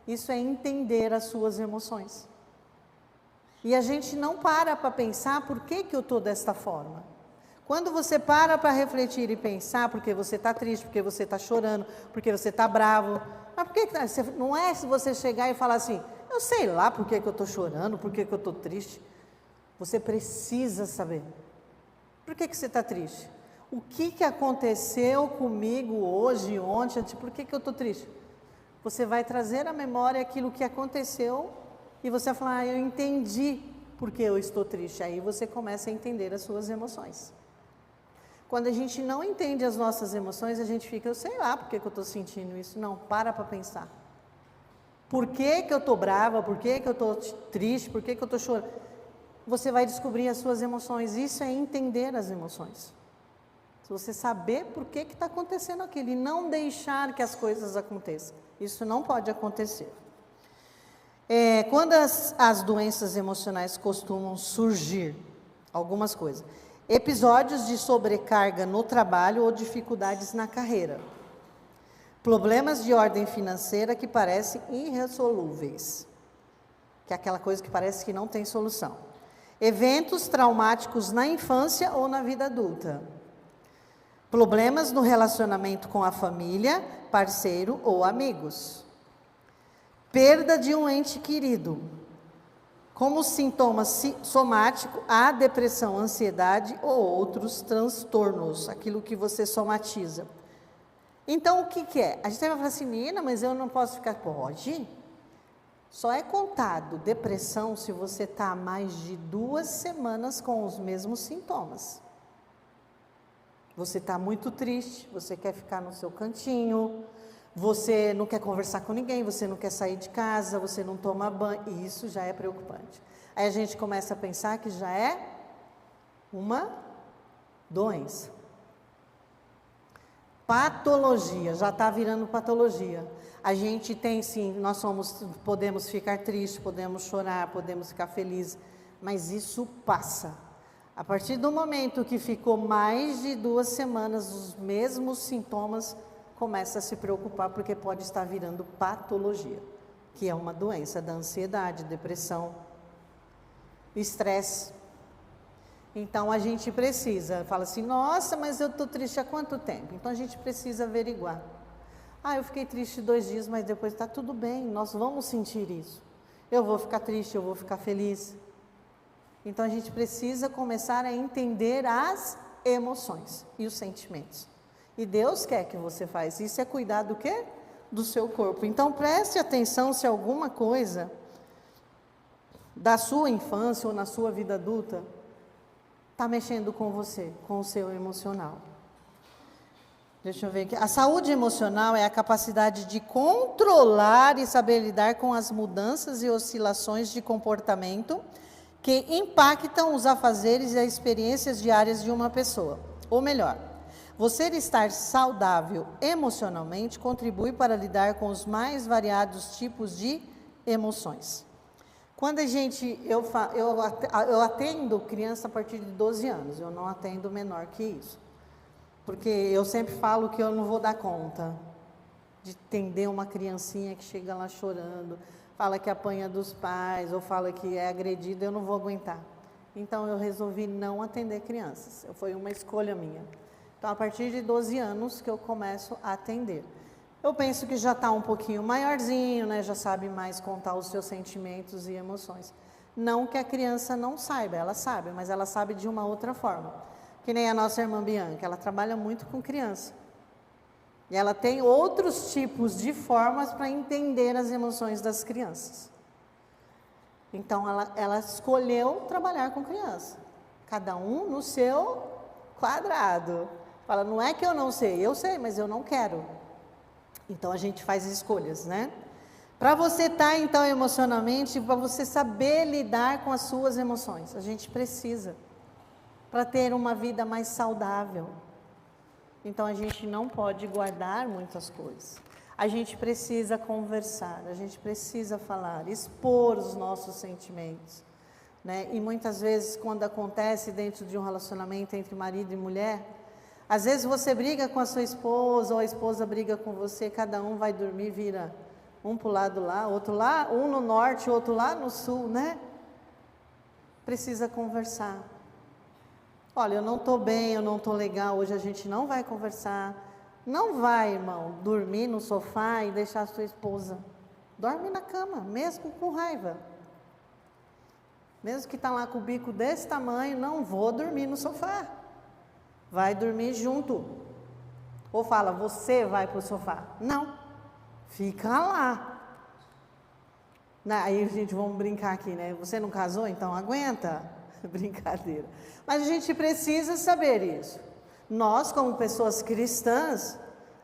Isso é entender as suas emoções. E a gente não para pensar por que eu estou desta forma. Quando você para refletir e pensar porque você está triste, porque você está chorando, porque você está bravo, mas por que não é se você chegar e falar assim, eu sei lá por que eu estou chorando, por que eu estou triste. Você precisa saber. Por que você está triste? O que aconteceu comigo hoje, ontem, por que eu estou triste? Você vai trazer à memória aquilo que aconteceu e você vai falar, eu entendi porque eu estou triste. Aí você começa a entender as suas emoções. Quando a gente não entende as nossas emoções, a gente fica, eu sei lá por que eu estou sentindo isso. Não, para pensar. Por que eu estou brava? Por que eu estou triste? Por que eu estou chorando? Você vai descobrir as suas emoções. Isso é entender as emoções. Se você saber por que está acontecendo aquilo e não deixar que as coisas aconteçam. Isso não pode acontecer. Quando as doenças emocionais costumam surgir, algumas coisas, episódios de sobrecarga no trabalho ou dificuldades na carreira, problemas de ordem financeira que parecem irresolúveis, que é aquela coisa que parece que não tem solução, eventos traumáticos na infância ou na vida adulta, problemas no relacionamento com a família, parceiro ou amigos, perda de um ente querido. Como sintoma somático, a depressão, ansiedade ou outros transtornos, aquilo que você somatiza. Então, o que é? A gente vai falar assim, menina, mas eu não posso ficar... Pode. Só é contado depressão se você está há mais de 2 semanas com os mesmos sintomas. Você está muito triste, você quer ficar no seu cantinho, você não quer conversar com ninguém, você não quer sair de casa, você não toma banho, e isso já é preocupante. Aí a gente começa a pensar que já é uma doença. Patologia, já está virando patologia. A gente tem sim, podemos ficar tristes, podemos chorar, podemos ficar felizes, mas isso passa. A partir do momento que ficou mais de 2 semanas, os mesmos sintomas, começa a se preocupar, porque pode estar virando patologia, que é uma doença da ansiedade, depressão, estresse. Então a gente precisa, fala assim, nossa, mas eu estou triste há quanto tempo? Então a gente precisa averiguar. Eu fiquei triste 2 dias, mas depois está tudo bem, nós vamos sentir isso. Eu vou ficar triste, eu vou ficar feliz. Então a gente precisa começar a entender as emoções e os sentimentos. E Deus quer que você faça isso, é cuidar do quê? Do seu corpo. Então preste atenção se alguma coisa da sua infância ou na sua vida adulta está mexendo com você, com o seu emocional. Deixa eu ver aqui. A saúde emocional é a capacidade de controlar e saber lidar com as mudanças e oscilações de comportamento que impactam os afazeres e as experiências diárias de uma pessoa. Ou melhor, você estar saudável emocionalmente contribui para lidar com os mais variados tipos de emoções. Quando eu atendo criança a partir de 12 anos, eu não atendo menor que isso. Porque eu sempre falo que eu não vou dar conta de atender uma criancinha que chega lá chorando, fala que apanha dos pais, ou fala que é agredida, eu não vou aguentar. Então eu resolvi não atender crianças, foi uma escolha minha. Então a partir de 12 anos que eu começo a atender. Eu penso que já está um pouquinho maiorzinho, né? Já sabe mais contar os seus sentimentos e emoções. Não que a criança não saiba, ela sabe, mas ela sabe de uma outra forma. Que nem a nossa irmã Bianca, ela trabalha muito com criança. E ela tem outros tipos de formas para entender as emoções das crianças. Então ela escolheu trabalhar com criança. Cada um no seu quadrado. Fala, não é que eu não sei, eu sei, mas eu não quero. Então a gente faz escolhas, né? Para você estar então emocionalmente, para você saber lidar com as suas emoções, a gente precisa, para ter uma vida mais saudável. Então a gente não pode guardar muitas coisas. A gente precisa conversar, a gente precisa falar, expor os nossos sentimentos, né? E muitas vezes quando acontece dentro de um relacionamento entre marido e mulher, às vezes você briga com a sua esposa, ou a esposa briga com você, cada um vai dormir, vira um para o lado lá, outro lá, um no norte, outro lá no sul, né? Precisa conversar. Olha, eu não estou bem, eu não estou legal, hoje a gente não vai conversar. Não vai, irmão, dormir no sofá e deixar a sua esposa. Dorme na cama, mesmo com raiva. Mesmo que está lá com o bico desse tamanho, não vou dormir no sofá. Vai dormir junto. Ou fala, você vai para o sofá. Não, fica lá. Aí a gente, vamos brincar aqui, né? Você não casou, então aguenta. Brincadeira. Mas a gente precisa saber isso. Nós, como pessoas cristãs,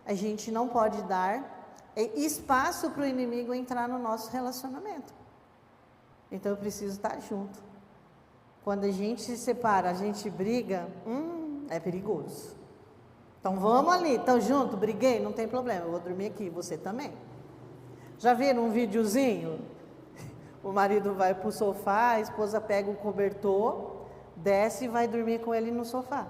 a gente não pode dar espaço para o inimigo entrar no nosso relacionamento. Então eu preciso estar junto. Quando a gente se separa, a gente briga, é perigoso. Então vamos ali, estão junto, briguei, não tem problema, eu vou dormir aqui, você também. Já viram um videozinho? O marido vai para o sofá, a esposa pega o cobertor, desce e vai dormir com ele no sofá.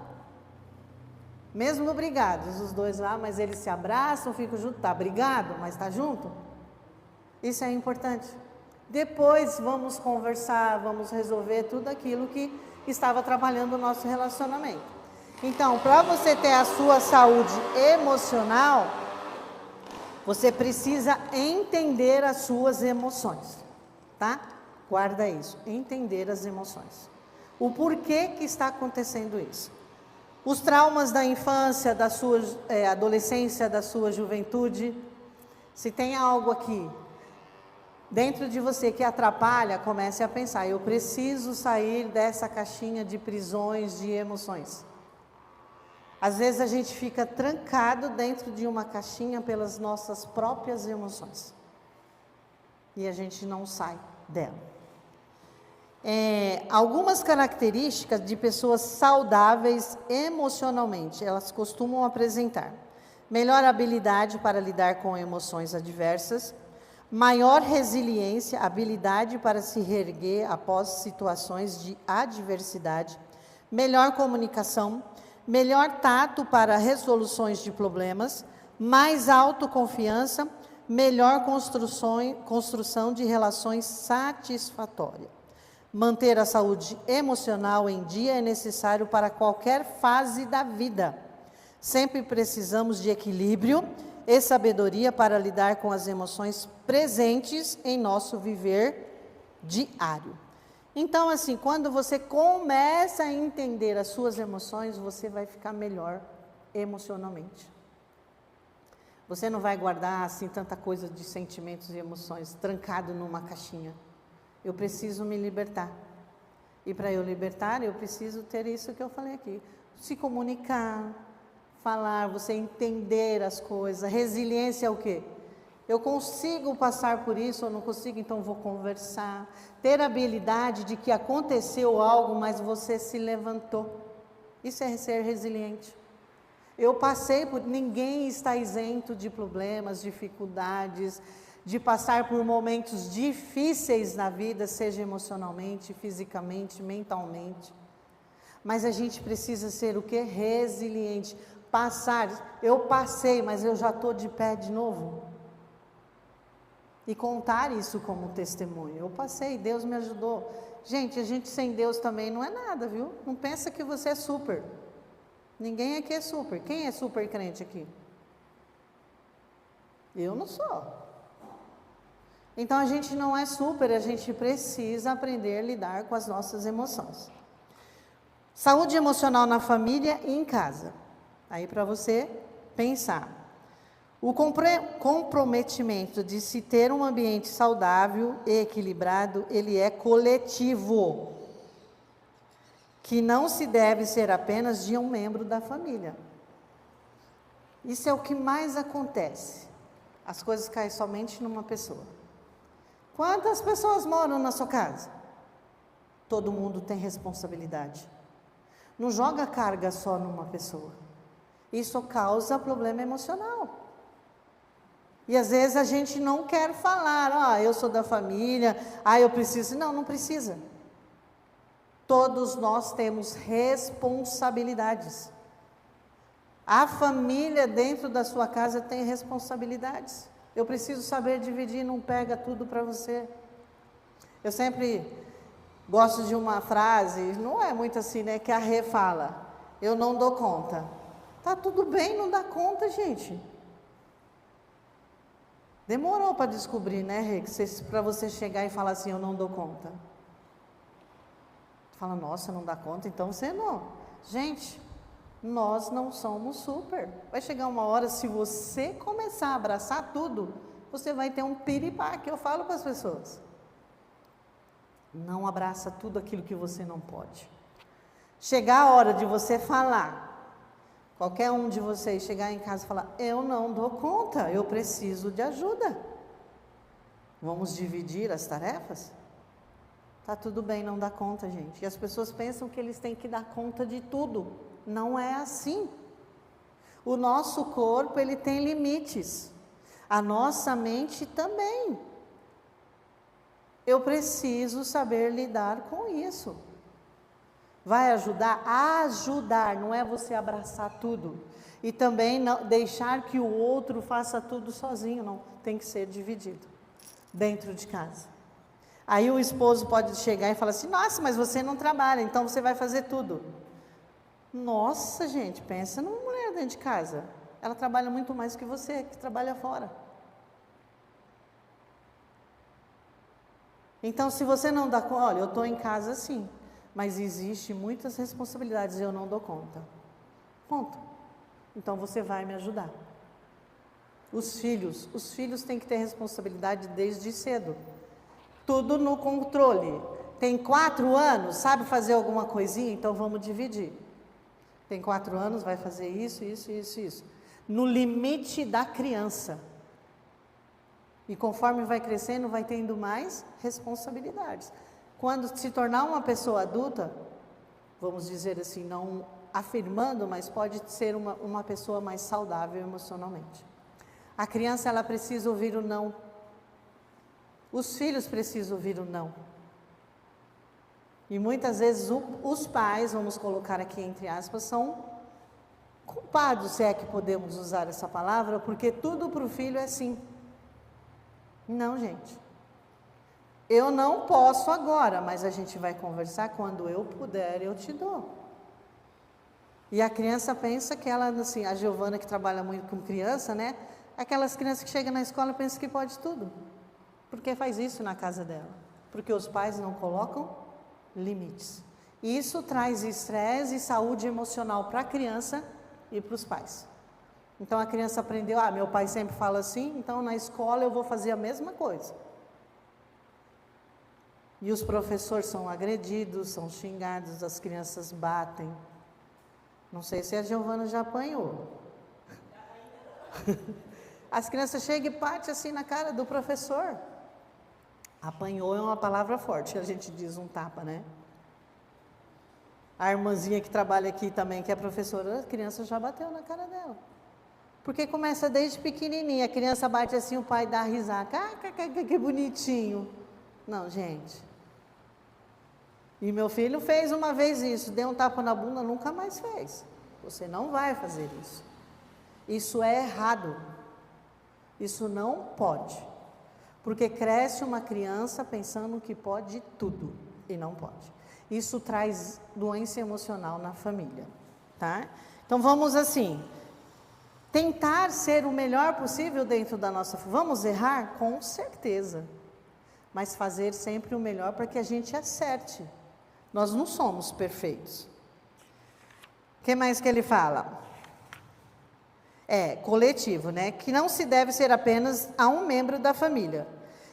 Mesmo brigados, os dois lá, mas eles se abraçam, ficam juntos, tá brigado, mas tá junto. Isso é importante. Depois vamos conversar, vamos resolver tudo aquilo que estava trabalhando o nosso relacionamento. Então, para você ter a sua saúde emocional, você precisa entender as suas emoções, tá? Guarda isso, entender as emoções. O porquê que está acontecendo isso. Os traumas da infância, da sua adolescência, da sua juventude. Se tem algo aqui dentro de você que atrapalha, comece a pensar, eu preciso sair dessa caixinha de prisões de emoções. Às vezes a gente fica trancado dentro de uma caixinha pelas nossas próprias emoções. E a gente não sai dela. Algumas características de pessoas saudáveis emocionalmente, elas costumam apresentar melhor habilidade para lidar com emoções adversas, maior resiliência, habilidade para se reerguer após situações de adversidade, melhor comunicação, melhor tato para resoluções de problemas, mais autoconfiança, melhor construção de relações satisfatórias. Manter a saúde emocional em dia é necessário para qualquer fase da vida. Sempre precisamos de equilíbrio e sabedoria para lidar com as emoções presentes em nosso viver diário. Então, assim, quando você começa a entender as suas emoções, você vai ficar melhor emocionalmente. Você não vai guardar, assim, tanta coisa de sentimentos e emoções trancado numa caixinha. Eu preciso me libertar. E para eu libertar, eu preciso ter isso que eu falei aqui. Se comunicar, falar, você entender as coisas. Resiliência é o quê? Eu consigo passar por isso ou não consigo, então vou conversar. Ter a habilidade de que aconteceu algo, mas você se levantou. Isso é ser resiliente. Eu passei por... Ninguém está isento de problemas, dificuldades, de passar por momentos difíceis na vida, seja emocionalmente, fisicamente, mentalmente. Mas a gente precisa ser o quê? Resiliente. Passar, eu passei, mas eu já estou de pé de novo. E contar isso como testemunho. Eu passei, Deus me ajudou. Gente, a gente sem Deus também não é nada, viu? Não pensa que você é super. Ninguém aqui é super. Quem é super crente aqui? Eu não sou. Então a gente não é super, a gente precisa aprender a lidar com as nossas emoções. Saúde emocional na família e em casa. Aí para você pensar. O comprometimento de se ter um ambiente saudável e equilibrado, ele é coletivo, que não se deve ser apenas de um membro da família. Isso é o que mais acontece. As coisas caem somente numa pessoa. Quantas pessoas moram na sua casa? Todo mundo tem responsabilidade. Não joga carga só numa pessoa. Isso causa problema emocional. E às vezes a gente não quer falar, eu sou da família, eu preciso. Não, não precisa. Todos nós temos responsabilidades. A família dentro da sua casa tem responsabilidades. Eu preciso saber dividir, não pega tudo para você. Eu sempre gosto de uma frase, não é muito assim, né? Que a Rê fala, eu não dou conta. Tá tudo bem, não dá conta, gente. Demorou para descobrir, né, Rê? Para você chegar e falar assim, eu não dou conta. Fala, nossa, não dá conta, então você não. Gente, nós não somos super. Vai chegar uma hora, se você começar a abraçar tudo, você vai ter um piripá, que eu falo para as pessoas. Não abraça tudo aquilo que você não pode. Chegar a hora de você falar, qualquer um de vocês chegar em casa e falar, eu não dou conta, eu preciso de ajuda. Vamos dividir as tarefas? Tá tudo bem, não dá conta, gente. E as pessoas pensam que eles têm que dar conta de tudo. Não é assim. O nosso corpo, ele tem limites. A nossa mente também. Eu preciso saber lidar com isso. Vai ajudar? Ajudar, não é você abraçar tudo. E também não deixar que o outro faça tudo sozinho, não. Tem que ser dividido, dentro de casa. Aí o esposo pode chegar e falar assim, nossa, mas você não trabalha, então você vai fazer tudo. Nossa, gente, pensa numa mulher dentro de casa. Ela trabalha muito mais que você, que trabalha fora. Então, se você não dá conta, olha, eu estou em casa sim, mas existe muitas responsabilidades e eu não dou conta. Ponto. Então, você vai me ajudar. Os filhos têm que ter responsabilidade desde cedo. Tudo no controle. Tem 4 anos, sabe fazer alguma coisinha? Então vamos dividir. Tem 4 anos, vai fazer isso, isso, isso, isso. No limite da criança. E conforme vai crescendo, vai tendo mais responsabilidades. Quando se tornar uma pessoa adulta, vamos dizer assim, não afirmando, mas pode ser uma pessoa mais saudável emocionalmente. A criança, ela precisa ouvir o não. Os filhos precisam ouvir o não. E muitas vezes os pais, vamos colocar aqui entre aspas, são culpados, se é que podemos usar essa palavra, porque tudo para o filho é sim. Não, gente. Eu não posso agora, mas a gente vai conversar quando eu puder, eu te dou. E a criança pensa que ela, assim, a Giovana que trabalha muito com criança, né? Aquelas crianças que chegam na escola pensam que pode tudo. Porque faz isso na casa dela. Porque os pais não colocam limites. E isso traz estresse e saúde emocional para a criança e para os pais. Então a criança aprendeu, meu pai sempre fala assim, então na escola eu vou fazer a mesma coisa. E os professores são agredidos, são xingados, as crianças batem. Não sei se a Giovana já apanhou. As crianças chegam e batem assim na cara do professor. Apanhou é uma palavra forte, a gente diz um tapa, né? A irmãzinha que trabalha aqui também, que é professora, a criança já bateu na cara dela. Porque começa desde pequenininha, a criança bate assim, o pai dá risada, que bonitinho. Não, gente. E meu filho fez uma vez isso, deu um tapa na bunda, nunca mais fez. Você não vai fazer isso. Isso é errado. Isso não pode. Porque cresce uma criança pensando que pode tudo e não pode. Isso traz doença emocional na família, tá? Então vamos assim, tentar ser o melhor possível dentro da nossa... Vamos errar? Com certeza. Mas fazer sempre o melhor para que a gente acerte. Nós não somos perfeitos. O que mais que ele fala? Coletivo, né? Que não se deve ser apenas a um membro da família.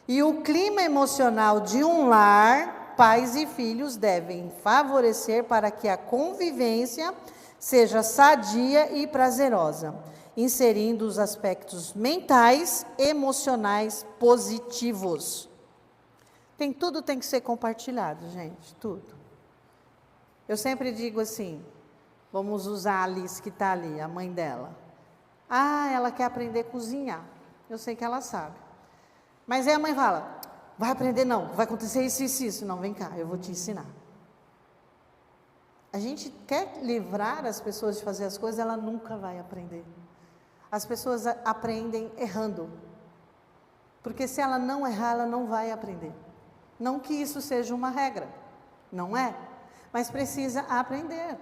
E o clima emocional de um lar, pais e filhos devem favorecer para que a convivência seja sadia e prazerosa, inserindo os aspectos mentais, emocionais positivos. Tudo tem que ser compartilhado, gente, tudo. Eu sempre digo assim, vamos usar a Alice que está ali, a mãe dela. Ela quer aprender a cozinhar. Eu sei que ela sabe. Mas aí a mãe fala, vai aprender não, vai acontecer isso, isso, isso. Não, vem cá, eu vou te ensinar. A gente quer livrar as pessoas de fazer as coisas, ela nunca vai aprender. As pessoas aprendem errando. Porque se ela não errar, ela não vai aprender. Não que isso seja uma regra, não é? Mas precisa aprender.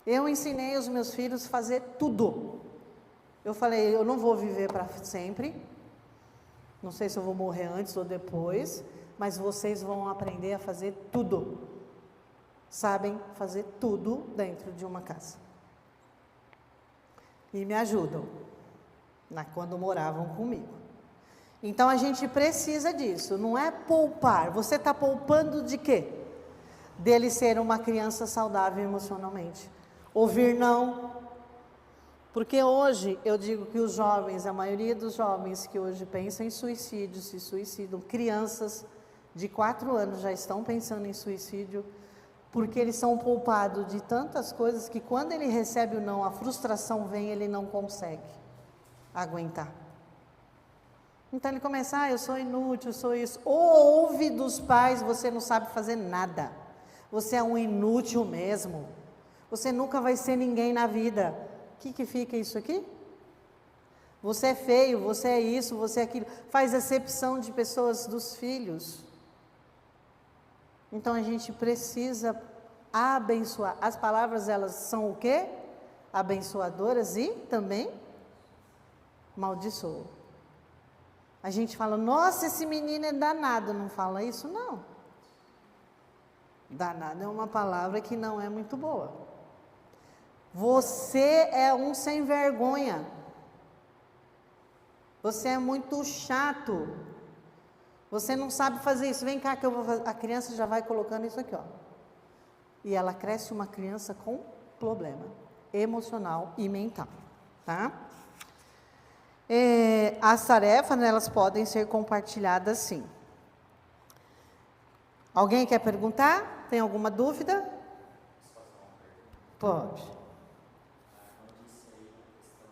Eu ensinei os meus filhos a fazer tudo. Eu falei, eu não vou viver para sempre, não sei se eu vou morrer antes ou depois, mas vocês vão aprender a fazer tudo. Sabem fazer tudo dentro de uma casa. E me ajudam, quando moravam comigo. Então a gente precisa disso, não é poupar. Você está poupando de quê? Dele ser uma criança saudável emocionalmente. Ouvir não. Porque hoje, eu digo que os jovens, a maioria dos jovens que hoje pensam em suicídio, se suicidam, crianças de 4 anos já estão pensando em suicídio, porque eles são poupados de tantas coisas que quando ele recebe o não, a frustração vem, ele não consegue aguentar. Então ele começa, eu sou inútil, eu sou isso. Ou ouve dos pais, você não sabe fazer nada. Você é um inútil mesmo. Você nunca vai ser ninguém na vida. O que fica isso aqui? Você é feio, você é isso, você é aquilo. Faz acepção de pessoas, dos filhos. Então a gente precisa abençoar. As palavras, elas são o quê? Abençoadoras e também maldiçoam. A gente fala, nossa, esse menino é danado. Não fala isso, não. Danado é uma palavra que não é muito boa. Você é um sem vergonha. Você é muito chato. Você não sabe fazer isso. Vem cá que eu vou fazer. A criança já vai colocando isso aqui, ó. E ela cresce uma criança com problema emocional e mental, tá? As tarefas, né, elas podem ser compartilhadas sim. Alguém quer perguntar? Tem alguma dúvida? Pode. Não disse aí a questão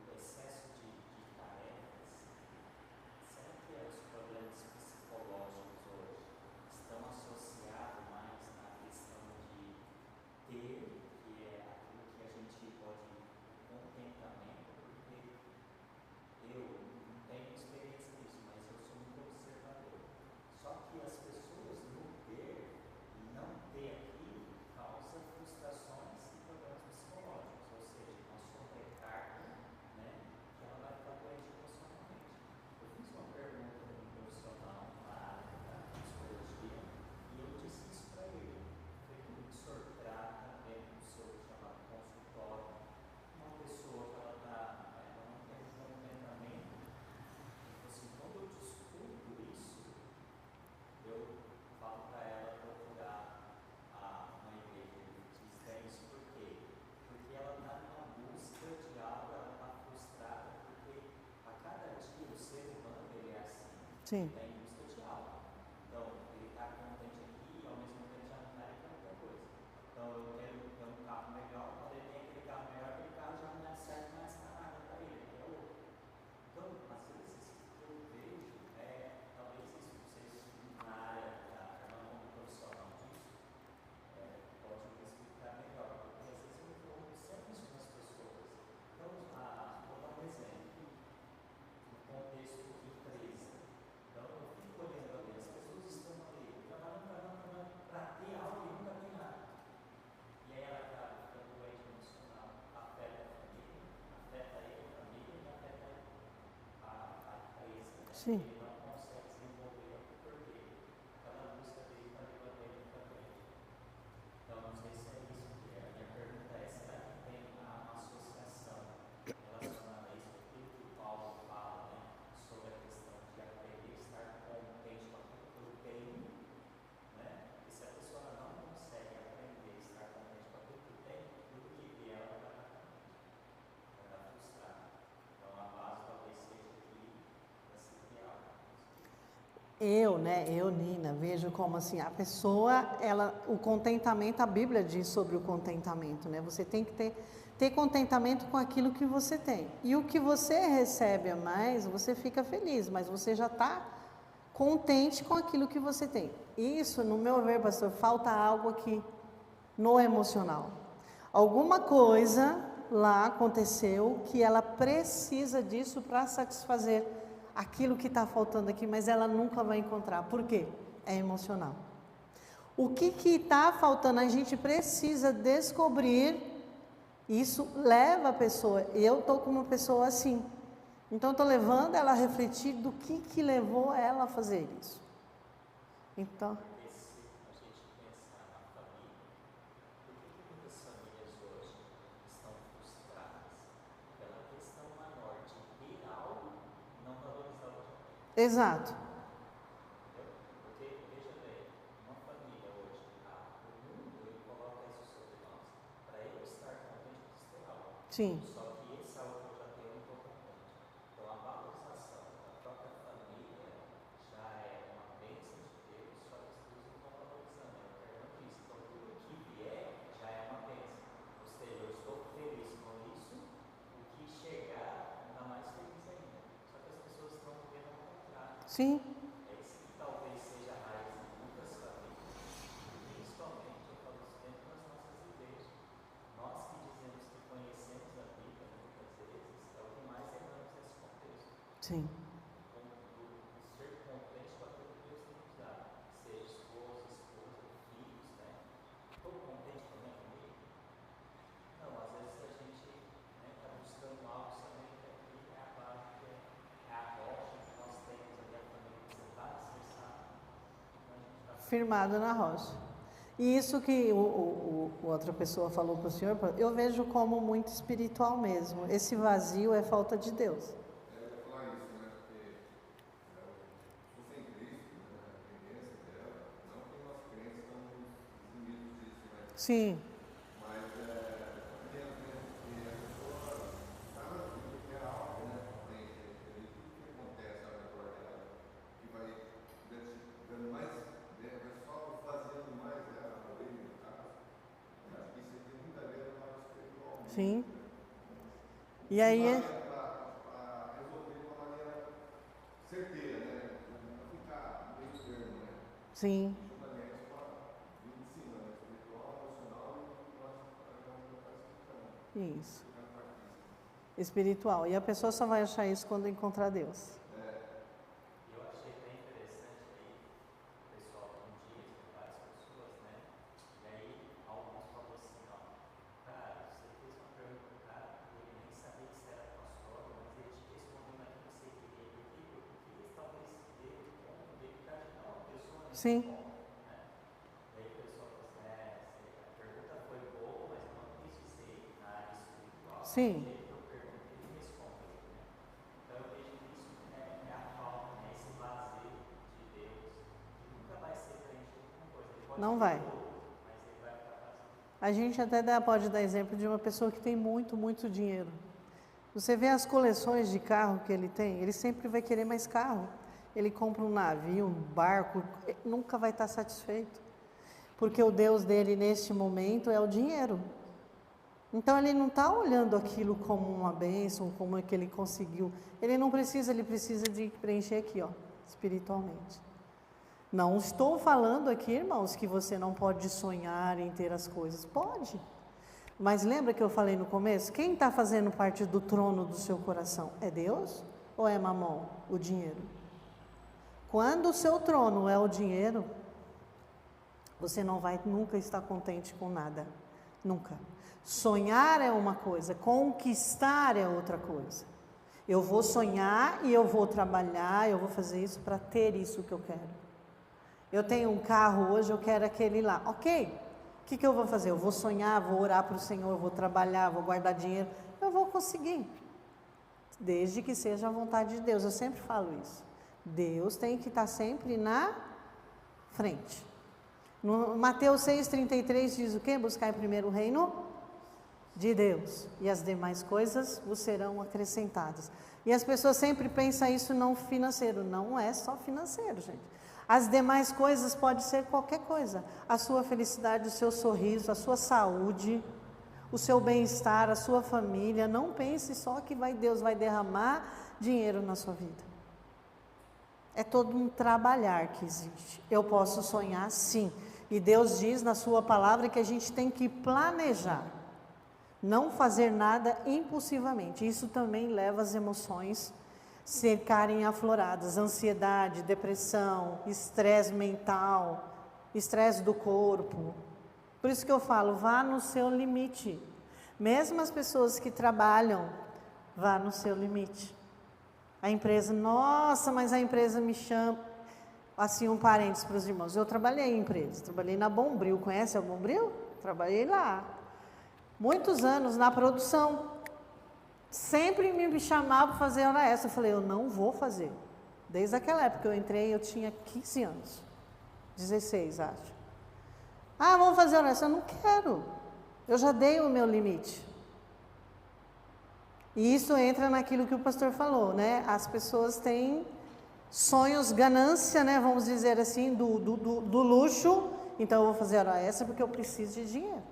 do excesso de tarefas. Será que os problemas psicológicos hoje estão associados mais na questão de ter, que é aquilo que a gente pode contentamento, porque eu não tenho experiência nisso, mas eu sou muito observador. Só que as pessoas no ter e não ter aquilo causa frustrações e problemas psicológicos, ou seja, uma sobrecarga, né, que ela vai ficar doente emocionalmente. Eu fiz uma pergunta para um profissional na área da psicologia e eu disse isso para ele. Falei, como que o senhor trata dentro do seu chamado consultório uma pessoa que ela não tem um contentamento? Assim, quando eu descubro isso, eu falo para ela procurar uma igreja adventista. Isso por quê? Porque ela está numa busca de algo, ela está frustrada, porque a cada dia o ser humano ele é assim, Sim. está em busca de algo. Então, ele está contente aqui e ao mesmo tempo já não está em outra coisa. Então, eu quero ter um carro melhor, quando ele tem aquele carro melhor, aquele carro já não é certo mais nada para ele, é outro. Então, às vezes, o que eu vejo talvez isso, vocês na área da como profissional disso, pode me explicar melhor, porque às vezes eu observo isso nas pessoas. Então, vou dar um exemplo, no contexto de empresa. Então, eu fico olhando ali, as pessoas estão ali, trabalhando para ter algo e nunca tem nada. E aí ela acaba ficando doente emocional, afeta a família, afeta ele, a família e afeta a empresa, né? Sim. Ele não consegue desenvolver porque aquela busca dele está levando ele para frente. Então, não sei se é isso que é. A minha pergunta é: será que tem uma associação relacionada a isso? Aquilo que o Paulo fala, né, sobre a questão de aprender a estar contente com aquilo que eu tenho, né? E se a pessoa não consegue aprender a estar contente com aquilo que tem, tudo que vier ela vai estar frustrada. Então, a base talvez seja aqui para se criar. Eu, Nina, vejo como assim, a pessoa, o contentamento, a Bíblia diz sobre o contentamento, né? Você tem que ter contentamento com aquilo que você tem. E o que você recebe a mais, você fica feliz, mas você já está contente com aquilo que você tem. Isso, no meu ver, pastor, falta algo aqui no emocional. Alguma coisa lá aconteceu que ela precisa disso para satisfazer aquilo que está faltando aqui, mas ela nunca vai encontrar. Por quê? É emocional. O que está faltando? A gente precisa descobrir. Isso leva a pessoa. Eu estou com uma pessoa assim. Então, estou levando ela a refletir do que levou ela a fazer isso. Então, Porque se a gente pensar na família, por que muitas famílias hoje estão frustradas? Pela questão maior de ter algo e não valorizar o que tem. exato. Entendeu? Porque, veja bem, uma família hoje, o mundo ele coloca isso sobre nós. Para eu estar contente, eu preciso ter algo. Sim. Só que esse algo que eu já tenho, eu não estou contente. Então, a valorização da própria família já é uma bênção de Deus, só que as pessoas não estão valorizando, é o que a irmã disse. Então, tudo que vier já é uma bênção. Ou seja, eu estou feliz com isso, o que chegar, ainda mais feliz ainda. Só que as pessoas estão vivendo ao contrário. Sim. Esse que talvez seja a raiz de muitas famílias, principalmente, eu falo isso dentro das nossas igrejas. Nós que dizemos que conhecemos a Bíblia, muitas vezes, é o que mais erramos nesse contexto. Sim. Ser contente com aquilo que Deus tem nos dado, seja esposa, filhos, né? Estou contente com a minha família? Não, às vezes a gente está buscando algo somente aqui, é a base, é a rocha que nós temos ali, a família que você está alicerçado. Então a gente está Firmado na rocha. E isso que outra pessoa falou para o senhor, eu vejo como muito espiritual mesmo. Esse vazio é falta de Deus. Eu ia falar isso, né? Porque o sem Cristo, né, a tendência dela, não que nós crentes estamos eximidos disso, né? Sim, Mas apenas que a pessoa está na vida, que é algo, né? Tem tudo que acontece ao redor dela, que vai dando mais, vai só fazendo mais ela, no caso. Acho que isso tem muito a ver com o espiritual. sim. E aí Para resolver de uma maneira certeira, né? Não ficar meio termo, né? sim, Fundamentos para vir de cima, né? Espiritual, emocional e nós isso. Espiritual. E a pessoa só vai achar isso quando encontrar Deus. Eu achei bem interessante aí, o pessoal com dias com várias pessoas, né? E aí alguns falou assim, ó, cara, você fez uma pergunta pro cara, ele nem sabia que você era pastor, mas ele te respondeu naquilo que você queria. Porque talvez Deus, como dele, tá ajudando uma pessoa nesse Sim. ponto, né? Daí o pessoal falou assim, a pergunta foi boa, mas não quis dizer na área espiritual. Sim. Eu perguntei e respondi, né? Então eu vejo que isso é a falta, né? Esse vazio de Deus, que nunca vai ser preenchido com coisa. Ele pode Não ser vai. pouco, mas ele vai ficar vazio. A gente até pode dar exemplo de uma pessoa que tem muito, muito dinheiro. Você vê as coleções de carro que ele tem, ele sempre vai querer mais carro. Ele compra um navio, um barco, nunca vai estar satisfeito. Porque o Deus dele neste momento é o dinheiro. Então ele não está olhando aquilo como uma bênção, como é que ele conseguiu. Ele não precisa, ele precisa de preencher aqui, ó, espiritualmente. Não estou falando aqui, irmãos, que você não pode sonhar em ter as coisas. Pode. Mas lembra que eu falei no começo? Quem está fazendo parte do trono do seu coração? É Deus ou é Mamon, o dinheiro? Quando o seu trono é o dinheiro, você não vai nunca estar contente com nada. Nunca. Sonhar é uma coisa, conquistar é outra coisa. Eu vou sonhar e eu vou trabalhar, eu vou fazer isso para ter isso que eu quero. Eu tenho um carro hoje, eu quero aquele lá. Ok, o que eu vou fazer? Eu vou sonhar, vou orar para o Senhor, vou trabalhar, vou guardar dinheiro. Eu vou conseguir, desde que seja a vontade de Deus. Eu sempre falo isso. Deus tem que estar sempre na frente. No Mateus 6,33 diz o quê? Buscar em primeiro o reino de Deus, e as demais coisas vos serão acrescentadas. E as pessoas sempre pensam isso não financeiro. Não é só financeiro, gente. As demais coisas pode ser qualquer coisa. A sua felicidade, o seu sorriso, a sua saúde, o seu bem-estar, a sua família. Não pense só que Deus vai derramar dinheiro na sua vida. É todo um trabalhar que existe. Eu posso sonhar, sim. E Deus diz na sua palavra que a gente tem que planejar. Não fazer nada impulsivamente. Isso também leva as emoções ficarem afloradas. Ansiedade, depressão, estresse mental, estresse do corpo. Por isso que eu falo, vá no seu limite. Mesmo as pessoas que trabalham, vá no seu limite. A empresa, nossa, mas a empresa me chama. Assim, um parênteses para os irmãos. Eu trabalhei em empresa, trabalhei na Bombril. Conhece a Bombril? Trabalhei lá. Muitos anos na produção. Sempre me chamava para fazer hora extra. Eu falei, eu não vou fazer. Desde aquela época que eu entrei, eu tinha 15 anos. 16, acho. Ah, vamos fazer hora extra. Eu não quero. Eu já dei o meu limite. E isso entra naquilo que o pastor falou, né? As pessoas têm sonhos, ganância, né? Vamos dizer assim, do luxo. Então eu vou fazer hora extra porque eu preciso de dinheiro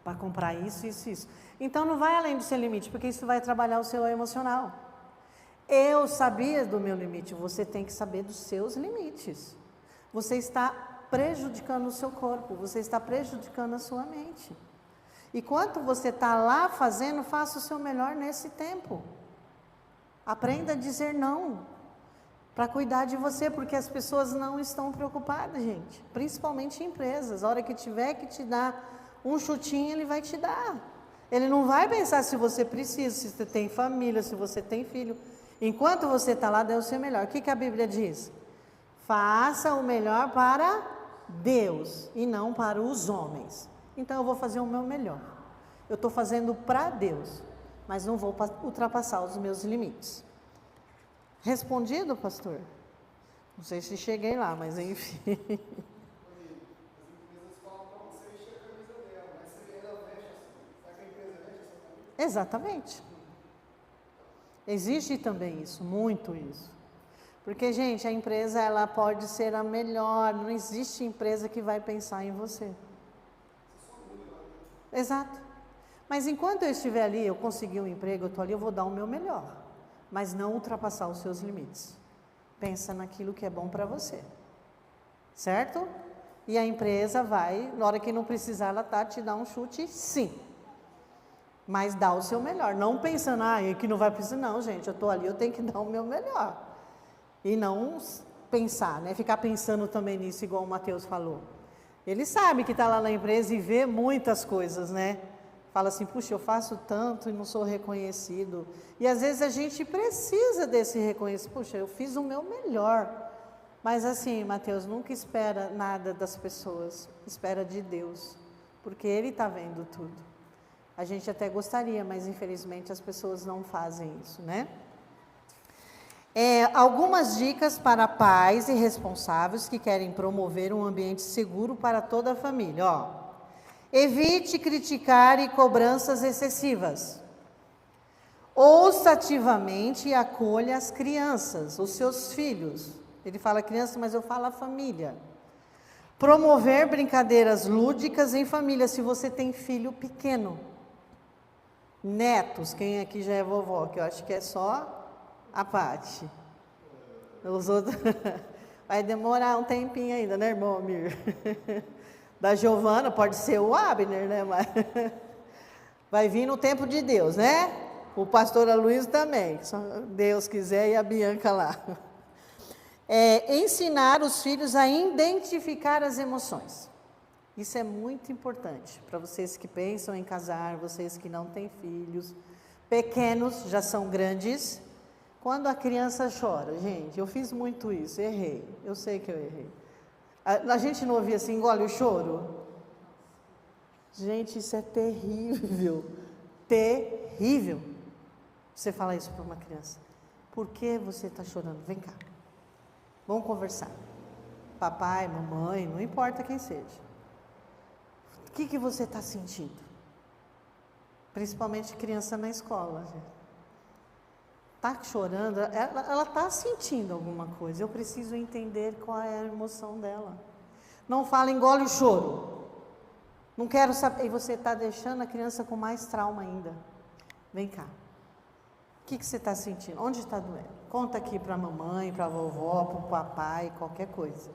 para comprar isso, isso, isso. Então não vai além do seu limite, porque isso vai trabalhar o seu emocional. Eu sabia do meu limite, você tem que saber dos seus limites. Você está prejudicando o seu corpo, você está prejudicando a sua mente. E quanto você está lá fazendo, faça o seu melhor nesse tempo. Aprenda a dizer não, para cuidar de você, porque as pessoas não estão preocupadas, gente. Principalmente empresas, a hora que tiver que te dar um chutinho, ele vai te dar. Ele não vai pensar se você precisa, se você tem família, se você tem filho. Enquanto você está lá, dê o seu melhor. O que a Bíblia diz? Faça o melhor para Deus e não para os homens. Então eu vou fazer o meu melhor. Eu estou fazendo para Deus, mas não vou ultrapassar os meus limites. Respondido, pastor? Não sei se cheguei lá, mas enfim. As empresas falam para você encher a camisa dela, mas você ainda veste assim. Será que a empresa veste essa camisa? Exatamente. Existe também isso, muito isso. Porque, gente, a empresa ela pode ser a melhor, não existe empresa que vai pensar em você. Exato. Mas enquanto eu estiver ali, eu conseguir um emprego, eu estou ali, eu vou dar o meu melhor. Mas não ultrapassar os seus limites. Pensa naquilo que é bom para você. Certo? E a empresa vai, na hora que não precisar, ela te dá um chute, sim. Mas dá o seu melhor. Não pensando, que não vai precisar. Não, gente, eu estou ali, eu tenho que dar o meu melhor. E não pensar, né? Ficar pensando também nisso, igual o Mateus falou. Ele sabe que está lá na empresa e vê muitas coisas, né? Fala assim, puxa, eu faço tanto e não sou reconhecido. E às vezes a gente precisa desse reconhecimento. Puxa, eu fiz o meu melhor. Mas assim, Mateus, nunca espera nada das pessoas. Espera de Deus. Porque Ele está vendo tudo. A gente até gostaria, mas infelizmente as pessoas não fazem isso, né? Algumas dicas para pais e responsáveis que querem promover um ambiente seguro para toda a família. Evite criticar e cobranças excessivas. Ouça ativamente e acolha as crianças, os seus filhos. Ele fala criança, mas eu falo a família. Promover brincadeiras lúdicas em família, se você tem filho pequeno. Netos, quem aqui já é vovó, que eu acho que é só a Pati. Os outros vai demorar um tempinho ainda, né, irmão Amir? Da Giovana, pode ser o Abner, né? Mas vai vir no tempo de Deus, né? O pastor Aloysio também, se Deus quiser, e a Bianca lá. Ensinar os filhos a identificar as emoções. Isso é muito importante para vocês que pensam em casar, vocês que não têm filhos. Pequenos já são grandes. Quando a criança chora, gente, eu fiz muito isso, errei. Eu sei que eu errei. A gente não ouvia assim, engole o choro? Gente, isso é terrível. Terrível. Você fala isso para uma criança. Por que você está chorando? Vem cá. Vamos conversar. Papai, mamãe, não importa quem seja. O que você está sentindo? Principalmente criança na escola. Está chorando, ela está sentindo alguma coisa. Eu preciso entender qual é a emoção dela. Não fala, engole o choro. Não quero saber. E você está deixando a criança com mais trauma ainda. Vem cá. O que você está sentindo? Onde está doendo? Conta aqui para a mamãe, para a vovó, para o papai, qualquer coisa.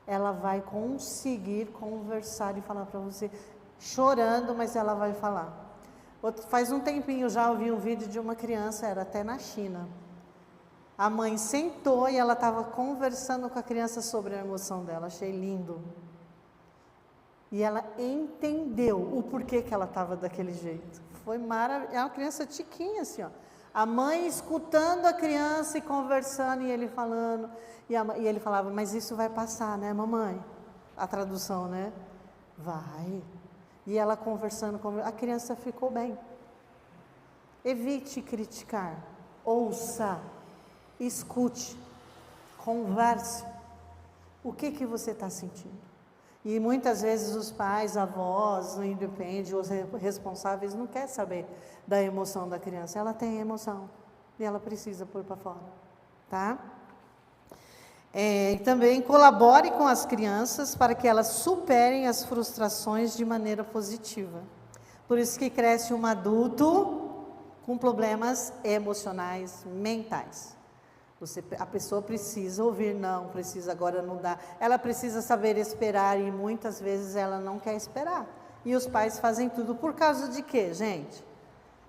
Ela vai conseguir conversar e falar para você, chorando, mas ela vai falar. Faz um tempinho já eu vi um vídeo de uma criança, era até na China. A mãe sentou e ela estava conversando com a criança sobre a emoção dela, achei lindo. E ela entendeu o porquê que ela estava daquele jeito. Foi maravilhoso, é uma criança tiquinha assim, ó. A mãe escutando a criança e conversando, e ele falando, e ele falava, mas isso vai passar, né, mamãe? A tradução, né? Vai. E ela conversando, a criança ficou bem. Evite criticar, ouça, escute, converse. O que você está sentindo? E muitas vezes os pais, avós, não independe, os responsáveis não querem saber da emoção da criança. Ela tem emoção e ela precisa pôr para fora, tá? E também colabore com as crianças para que elas superem as frustrações de maneira positiva. Por isso que cresce um adulto com problemas emocionais, mentais. A pessoa precisa ouvir, não, precisa agora não dá. Ela precisa saber esperar e muitas vezes ela não quer esperar. E os pais fazem tudo por causa de quê, gente?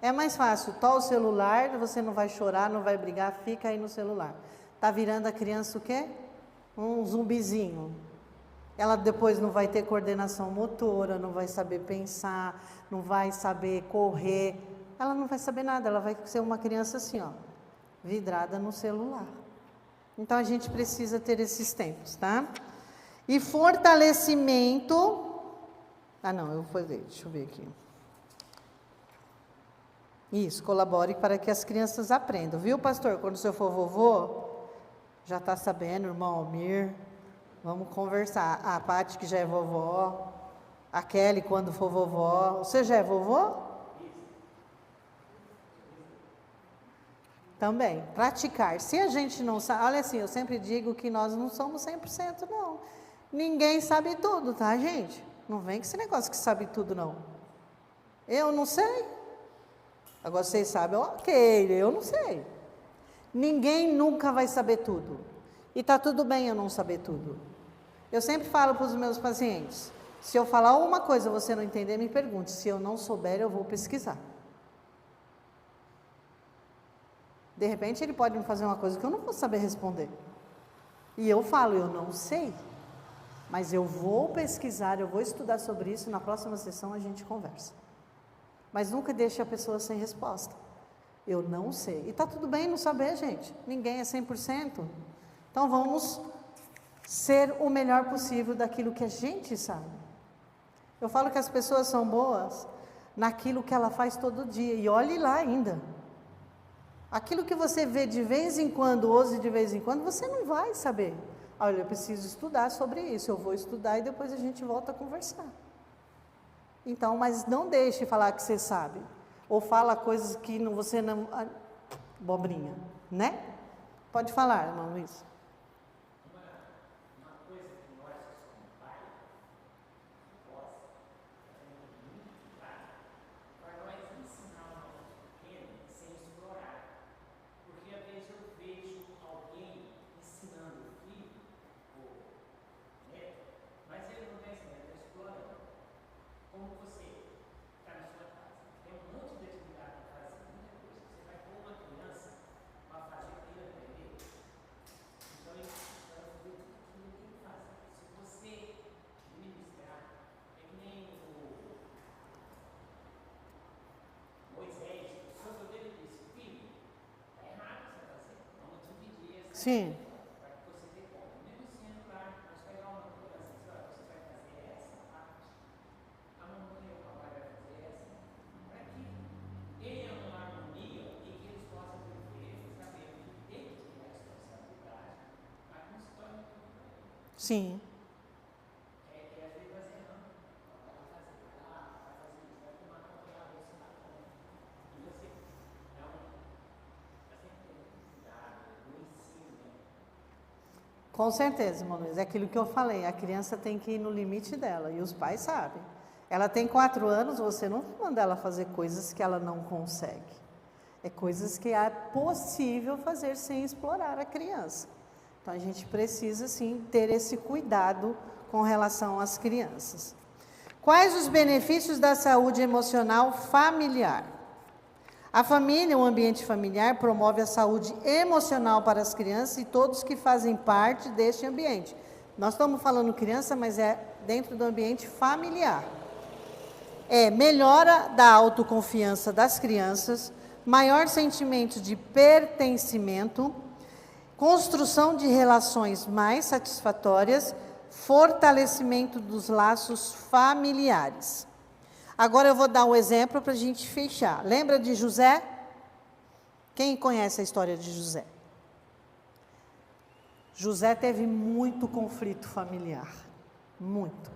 É mais fácil, o celular, você não vai chorar, não vai brigar, fica aí no celular. Está virando a criança o quê? Um zumbizinho. Ela depois não vai ter coordenação motora, não vai saber pensar, não vai saber correr. Ela não vai saber nada, ela vai ser uma criança assim, ó, vidrada no celular. Então a gente precisa ter esses tempos, tá? E fortalecimento. Não, eu vou fazer, deixa eu ver aqui. Isso, colabore para que as crianças aprendam. Viu, pastor? Quando o senhor for vovô, já está sabendo, irmão Almir, vamos conversar. A Paty, que já é vovó, a Kelly, quando for vovó. Você já é vovô? Também, praticar. Se a gente não sabe, olha assim, eu sempre digo que nós não somos 100% não. Ninguém sabe tudo, tá, gente? Não vem com esse negócio que sabe tudo, não. Eu não sei. Agora vocês sabem, ok, eu não sei. Ninguém nunca vai saber tudo. E tá tudo bem eu não saber tudo. Eu sempre falo para os meus pacientes, se eu falar uma coisa e você não entender, me pergunte. Se eu não souber, eu vou pesquisar. De repente ele pode me fazer uma coisa que eu não vou saber responder. E eu falo, eu não sei. Mas eu vou pesquisar, eu vou estudar sobre isso, na próxima sessão a gente conversa. Mas nunca deixe a pessoa sem resposta. Eu não sei. E está tudo bem não saber, gente. Ninguém é 100%. Então vamos ser o melhor possível daquilo que a gente sabe. Eu falo que as pessoas são boas naquilo que ela faz todo dia. E olhe lá ainda. Aquilo que você vê de vez em quando, ouve de vez em quando, você não vai saber. Olha, eu preciso estudar sobre isso. Eu vou estudar e depois a gente volta a conversar. Então, mas não deixe falar que você sabe. Ou fala coisas que você não... Bobrinha, né? Pode falar, irmão Luiz. Uma coisa que nós, como pai, nós, temos muito cuidado para nós ensinar o nosso pequeno sem explorar. Porque às vezes eu vejo alguém ensinando o filho, ou neto, mas ele não está ensinando, está explorando. Como você está na sua casa, tem um monte de atividade para fazer, muita coisa. Você vai pôr uma criança para fazer aquilo aprender. Então, isso é o que tem que fazer. Se você ministrar, é que nem o Moisés, o sogro dele disse: filho, está errado você fazer, vamos dividir essa. Sim. Para que você dê conta. Mesmo sendo lá, nós pegamos uma criança e dizer: olha, você vai fazer essa parte. A mamãe ou o papai vai fazer essa, para que tenham uma harmonia e que eles possam viver, sabendo que tem que ter a responsabilidade, mas não se torne tudo para ele. Sim. É às vezes fazer não, vai fazer isso, vai tomar conta da vez, você dá conta. E você é sempre tem cuidado no ensino, né? Com certeza, irmão Luiz. É aquilo que eu falei. A criança tem que ir no limite dela. E os pais sabem. Ela tem 4 anos, você não manda ela fazer coisas que ela não consegue. É coisas que é possível fazer sem explorar a criança. Então, a gente precisa, sim, ter esse cuidado com relação às crianças. Quais os benefícios da saúde emocional familiar? A família, o ambiente familiar, promove a saúde emocional para as crianças e todos que fazem parte deste ambiente. Nós estamos falando criança, mas é dentro do ambiente familiar. Melhora da autoconfiança das crianças, maior sentimento de pertencimento, construção de relações mais satisfatórias, fortalecimento dos laços familiares. Agora eu vou dar um exemplo para a gente fechar. Lembra de José? Quem conhece a história de José? José teve muito conflito familiar. Muito.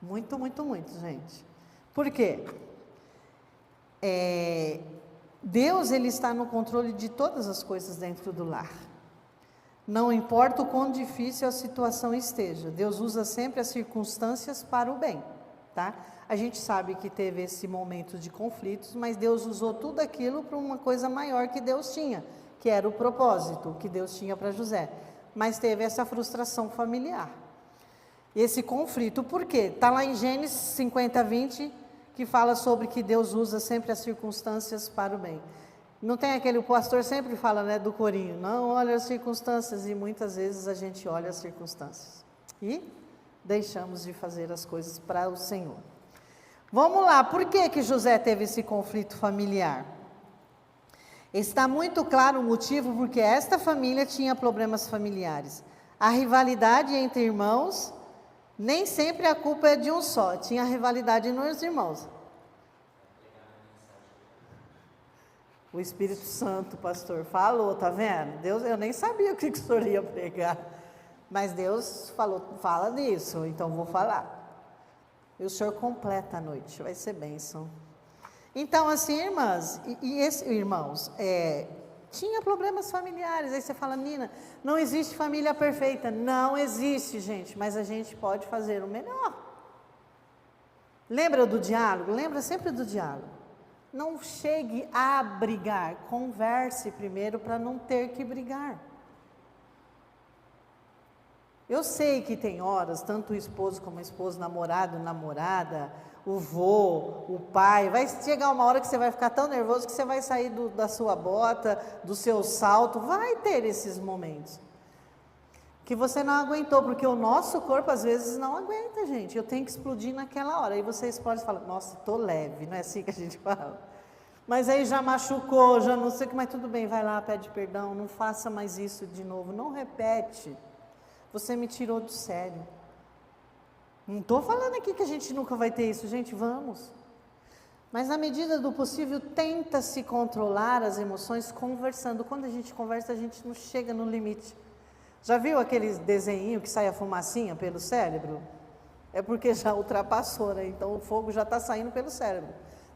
Muito, muito, muito, gente. Por quê? Deus, ele está no controle de todas as coisas dentro do lar. Não importa o quão difícil a situação esteja, Deus usa sempre as circunstâncias para o bem, tá? A gente sabe que teve esse momento de conflitos, mas Deus usou tudo aquilo para uma coisa maior que Deus tinha, que era o propósito que Deus tinha para José. Mas teve essa frustração familiar. Esse conflito, por quê? Está lá em Gênesis 50, 20, que fala sobre que Deus usa sempre as circunstâncias para o bem. Não tem aquele, o pastor sempre fala, né, do corinho, não olha as circunstâncias, e muitas vezes a gente olha as circunstâncias e deixamos de fazer as coisas para o Senhor. Vamos lá, por que José teve esse conflito familiar? Está muito claro o motivo, porque esta família tinha problemas familiares. A rivalidade entre irmãos, nem sempre a culpa é de um só. Tinha rivalidade nos irmãos. O Espírito Santo, pastor, falou, tá vendo? Deus, eu nem sabia o que o senhor ia pregar. Mas Deus falou, fala disso, então vou falar. E o senhor completa a noite, vai ser bênção. Então, assim, irmãs, irmãos, tinha problemas familiares. Aí você fala, Nina, não existe família perfeita. Não existe, gente, mas a gente pode fazer o melhor. Lembra do diálogo? Lembra sempre do diálogo. Não chegue a brigar, converse primeiro para não ter que brigar. Eu sei que tem horas, tanto o esposo como a esposa, namorado, namorada, o vô, o pai, vai chegar uma hora que você vai ficar tão nervoso que você vai sair da sua bota, do seu salto, vai ter esses momentos. Que você não aguentou, porque o nosso corpo às vezes não aguenta, gente. Eu tenho que explodir naquela hora. Aí você explode e fala, nossa, tô leve, não é assim que a gente fala. Mas aí já machucou, já não sei o que, mas tudo bem, vai lá, pede perdão, não faça mais isso de novo, não repete. Você me tirou do sério. Não estou falando aqui que a gente nunca vai ter isso, gente, vamos. Mas na medida do possível, tenta se controlar as emoções conversando. Quando a gente conversa, a gente não chega no limite. Já viu aquele desenho que sai a fumacinha pelo cérebro? É porque já ultrapassou, né? Então o fogo já está saindo pelo cérebro.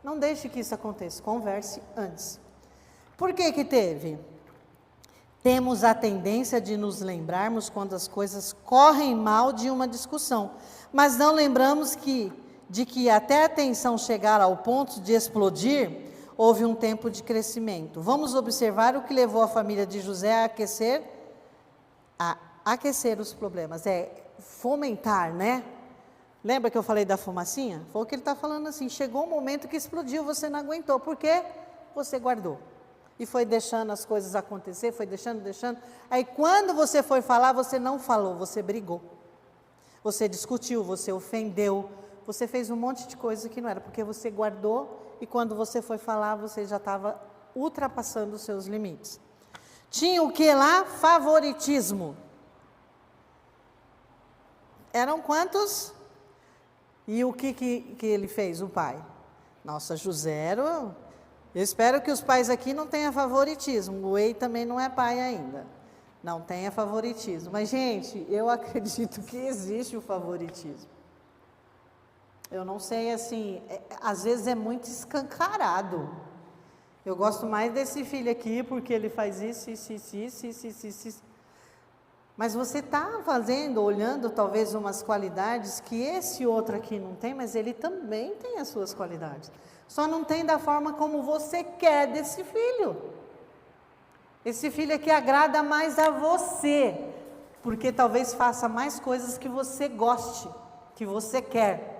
Não deixe que isso aconteça, converse antes. Por que que teve? Temos a tendência de nos lembrarmos quando as coisas correm mal de uma discussão, mas não lembramos de que até a tensão chegar ao ponto de explodir, houve um tempo de crescimento. Vamos observar o que levou a família de José a aquecer os problemas, fomentar, né? Lembra que eu falei da fumacinha? Foi o que ele está falando assim, chegou um momento que explodiu, você não aguentou, por quê? Você guardou. E foi deixando as coisas acontecer, foi deixando. Aí quando você foi falar, você não falou, você brigou. Você discutiu, você ofendeu, você fez um monte de coisa que não era, porque você guardou e quando você foi falar, você já estava ultrapassando os seus limites. Tinha o que lá? Favoritismo. Eram quantos? E o que ele fez, o pai? Nossa, José, eu espero que os pais aqui não tenham favoritismo. O Ei também não é pai ainda. Não tenha favoritismo. Mas, gente, eu acredito que existe o favoritismo. Eu não sei, assim, às vezes é muito escancarado. Eu gosto mais desse filho aqui, porque ele faz isso. Mas você está olhando talvez umas qualidades que esse outro aqui não tem, mas ele também tem as suas qualidades. Só não tem da forma como você quer desse filho. Esse filho aqui agrada mais a você, porque talvez faça mais coisas que você goste, que você quer.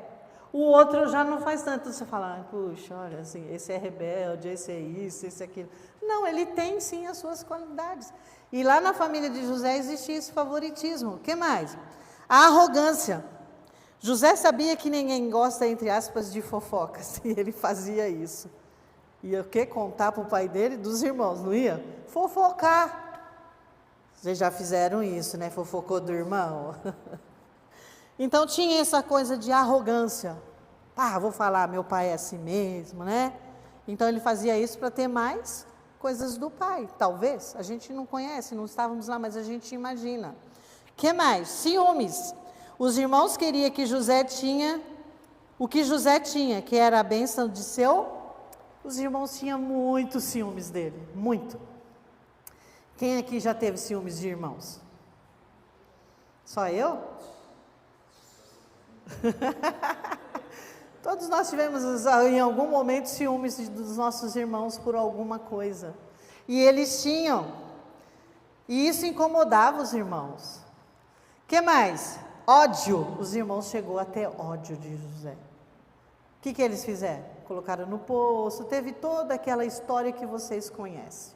O outro já não faz tanto, você fala, puxa, olha, assim, esse é rebelde, esse é isso, esse é aquilo. Não, ele tem sim as suas qualidades. E lá na família de José existia esse favoritismo. O que mais? A arrogância. José sabia que ninguém gosta, entre aspas, de fofocas, e ele fazia isso. Ia o quê? Contar para o pai dele, dos irmãos, não ia? Fofocar. Vocês já fizeram isso, né? Fofocou do irmão. Então tinha essa coisa de arrogância. Vou falar, meu pai é assim mesmo, né? Então ele fazia isso para ter mais coisas do pai, talvez. A gente não conhece, não estávamos lá, mas a gente imagina. Que mais? Ciúmes. Os irmãos queriam que José tinha o que José tinha, que era a bênção de Os irmãos tinham muito ciúmes dele, muito. Quem aqui já teve ciúmes de irmãos? Só eu? Todos nós tivemos em algum momento ciúmes dos nossos irmãos por alguma coisa. E eles tinham. E isso incomodava os irmãos. Que mais? Ódio. Os irmãos chegou até ódio de José. O que eles fizeram? Colocaram no poço. Teve toda aquela história que vocês conhecem.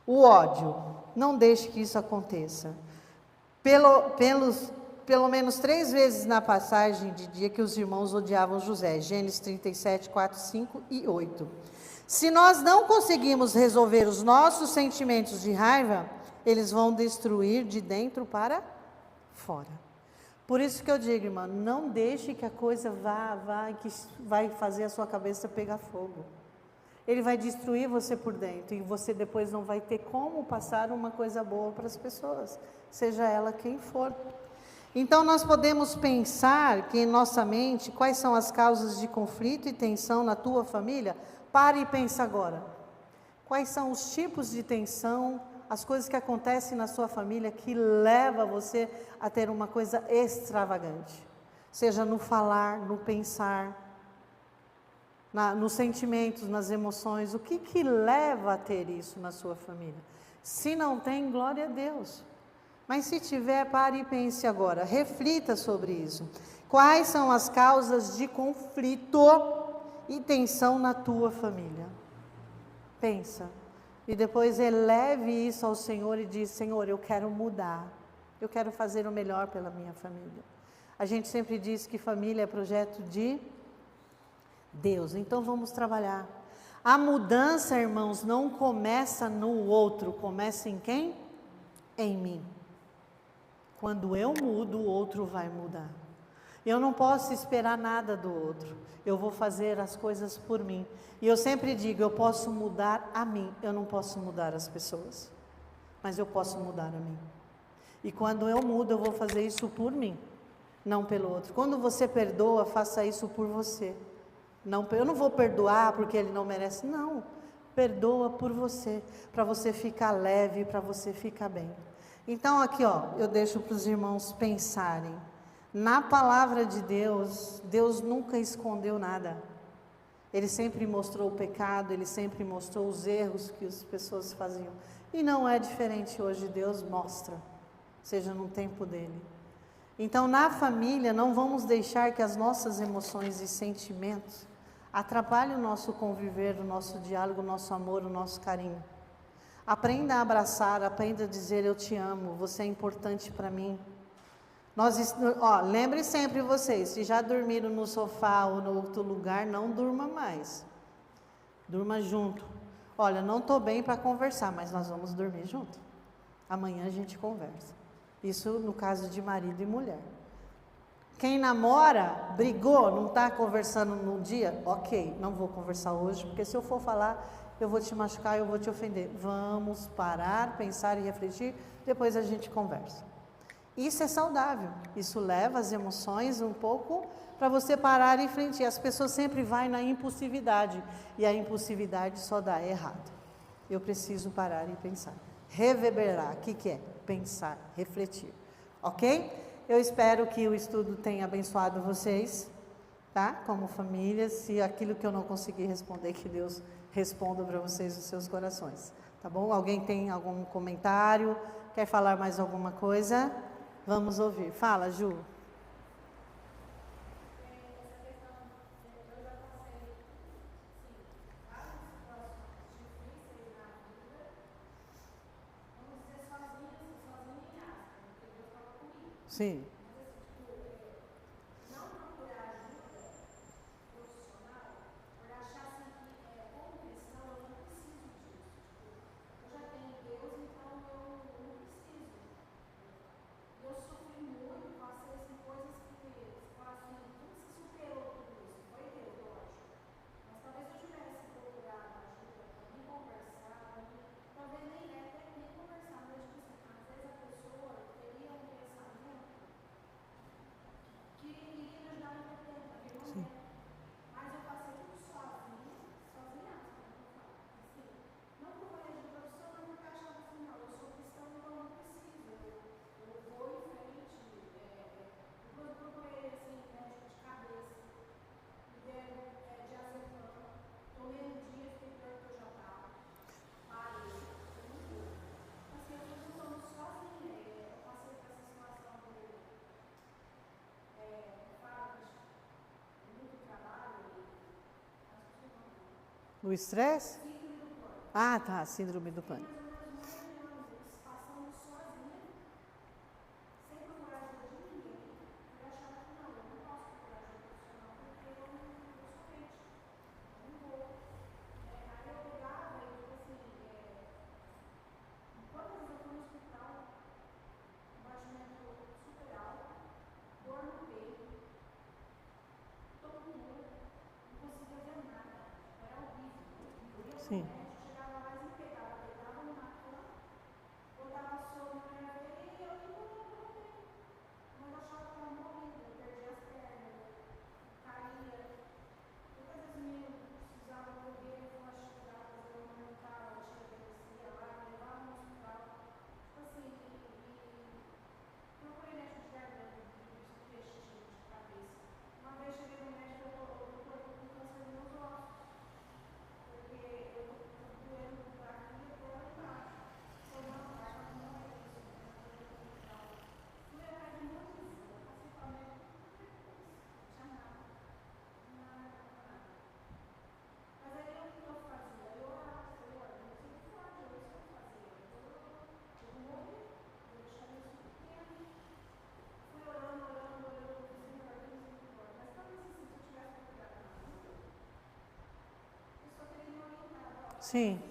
O ódio. Não deixe que isso aconteça. Pelo menos 3 vezes na passagem de dia que os irmãos odiavam José. Gênesis 37, 4, 5 e 8. Se nós não conseguimos resolver os nossos sentimentos de raiva, eles vão destruir de dentro para fora. Por isso que eu digo, irmã, não deixe que a coisa vá, que vai fazer a sua cabeça pegar fogo. Ele vai destruir você por dentro e você depois não vai ter como passar uma coisa boa para as pessoas, seja ela quem for. Então nós podemos pensar que em nossa mente, quais são as causas de conflito e tensão na tua família? Pare e pensa agora. Quais são os tipos de tensão, as coisas que acontecem na sua família que leva você a ter uma coisa extravagante? Seja no falar, no pensar, nos sentimentos, nas emoções. O que leva a ter isso na sua família? Se não tem, glória a Deus. Mas se tiver, pare e pense agora. Reflita sobre isso. Quais são as causas de conflito e tensão na tua família? Pensa. E depois eleve isso ao Senhor e diz: Senhor, eu quero mudar. Eu quero fazer o melhor pela minha família. A gente sempre diz que família é projeto de Deus. Então vamos trabalhar. A mudança, irmãos, não começa no outro. Começa em quem? Em mim. Quando eu mudo, o outro vai mudar. Eu não posso esperar nada do outro. Eu vou fazer as coisas por mim. E eu sempre digo, eu posso mudar a mim. Eu não posso mudar as pessoas. Mas eu posso mudar a mim. E quando eu mudo, eu vou fazer isso por mim. Não pelo outro. Quando você perdoa, faça isso por você. Não, eu não vou perdoar porque ele não merece. Não. Perdoa por você. Para você ficar leve, para você ficar bem. Então aqui, eu deixo para os irmãos pensarem. Na palavra de Deus, Deus nunca escondeu nada. Ele sempre mostrou o pecado, Ele sempre mostrou os erros que as pessoas faziam. E não é diferente hoje, Deus mostra, seja no tempo dEle. Então na família, não vamos deixar que as nossas emoções e sentimentos atrapalhem o nosso conviver, o nosso diálogo, o nosso amor, o nosso carinho. Aprenda a abraçar, aprenda a dizer eu te amo, você é importante para mim. Lembre sempre vocês, se já dormiram no sofá ou no outro lugar, não durma mais. Durma junto. Olha, não estou bem para conversar, mas nós vamos dormir junto. Amanhã a gente conversa. Isso no caso de marido e mulher. Quem namora, brigou, não está conversando num dia? Ok, não vou conversar hoje, porque se eu for falar, eu vou te machucar, eu vou te ofender. Vamos parar, pensar e refletir, depois a gente conversa. Isso é saudável, isso leva as emoções um pouco para você parar e refletir. As pessoas sempre vão na impulsividade, e a impulsividade só dá errado. Eu preciso parar e pensar. Reverberar, o que é? Pensar, refletir. Ok? Eu espero que o estudo tenha abençoado vocês, tá? Como família, se aquilo que eu não consegui responder, que Deus responda para vocês os seus corações. Tá bom? Alguém tem algum comentário? Quer falar mais alguma coisa? Vamos ouvir. Fala, Ju. Sim. O estresse? Ah, tá, síndrome do pânico. Sim. médico, chegava lá e me pegava, deitava numa cama, botava soro na minha veia e eu não voltei. Mas eu achava que estava morrendo, eu perdi as pernas, caía. Muitas vezes o menino precisava correr, eu falava, chegava, fazer uma mental, eu descia lá, levava no hospital. Tipo assim, procurei médico de garganta, peixe de cabeça. Uma vez cheguei no médico, eu tô com câncer nos meus ossos. Porque eu tô doendo aqui e agora embaixo. Foi uma marca, não é isso. Fui atrás de muitos exames, passei para o médico, não tinha nada. Nada. Mas aí o que eu fazia? Eu orava, Senhor, eu não sei o que fazer, eu não sei o que fazer. Eu vou morrer, vou deixar isso pequeno. Fui orando, Senhor, misericórdia. Mas talvez se eu tivesse procurado na vida, eu só teria me orientado. Ó, Sim.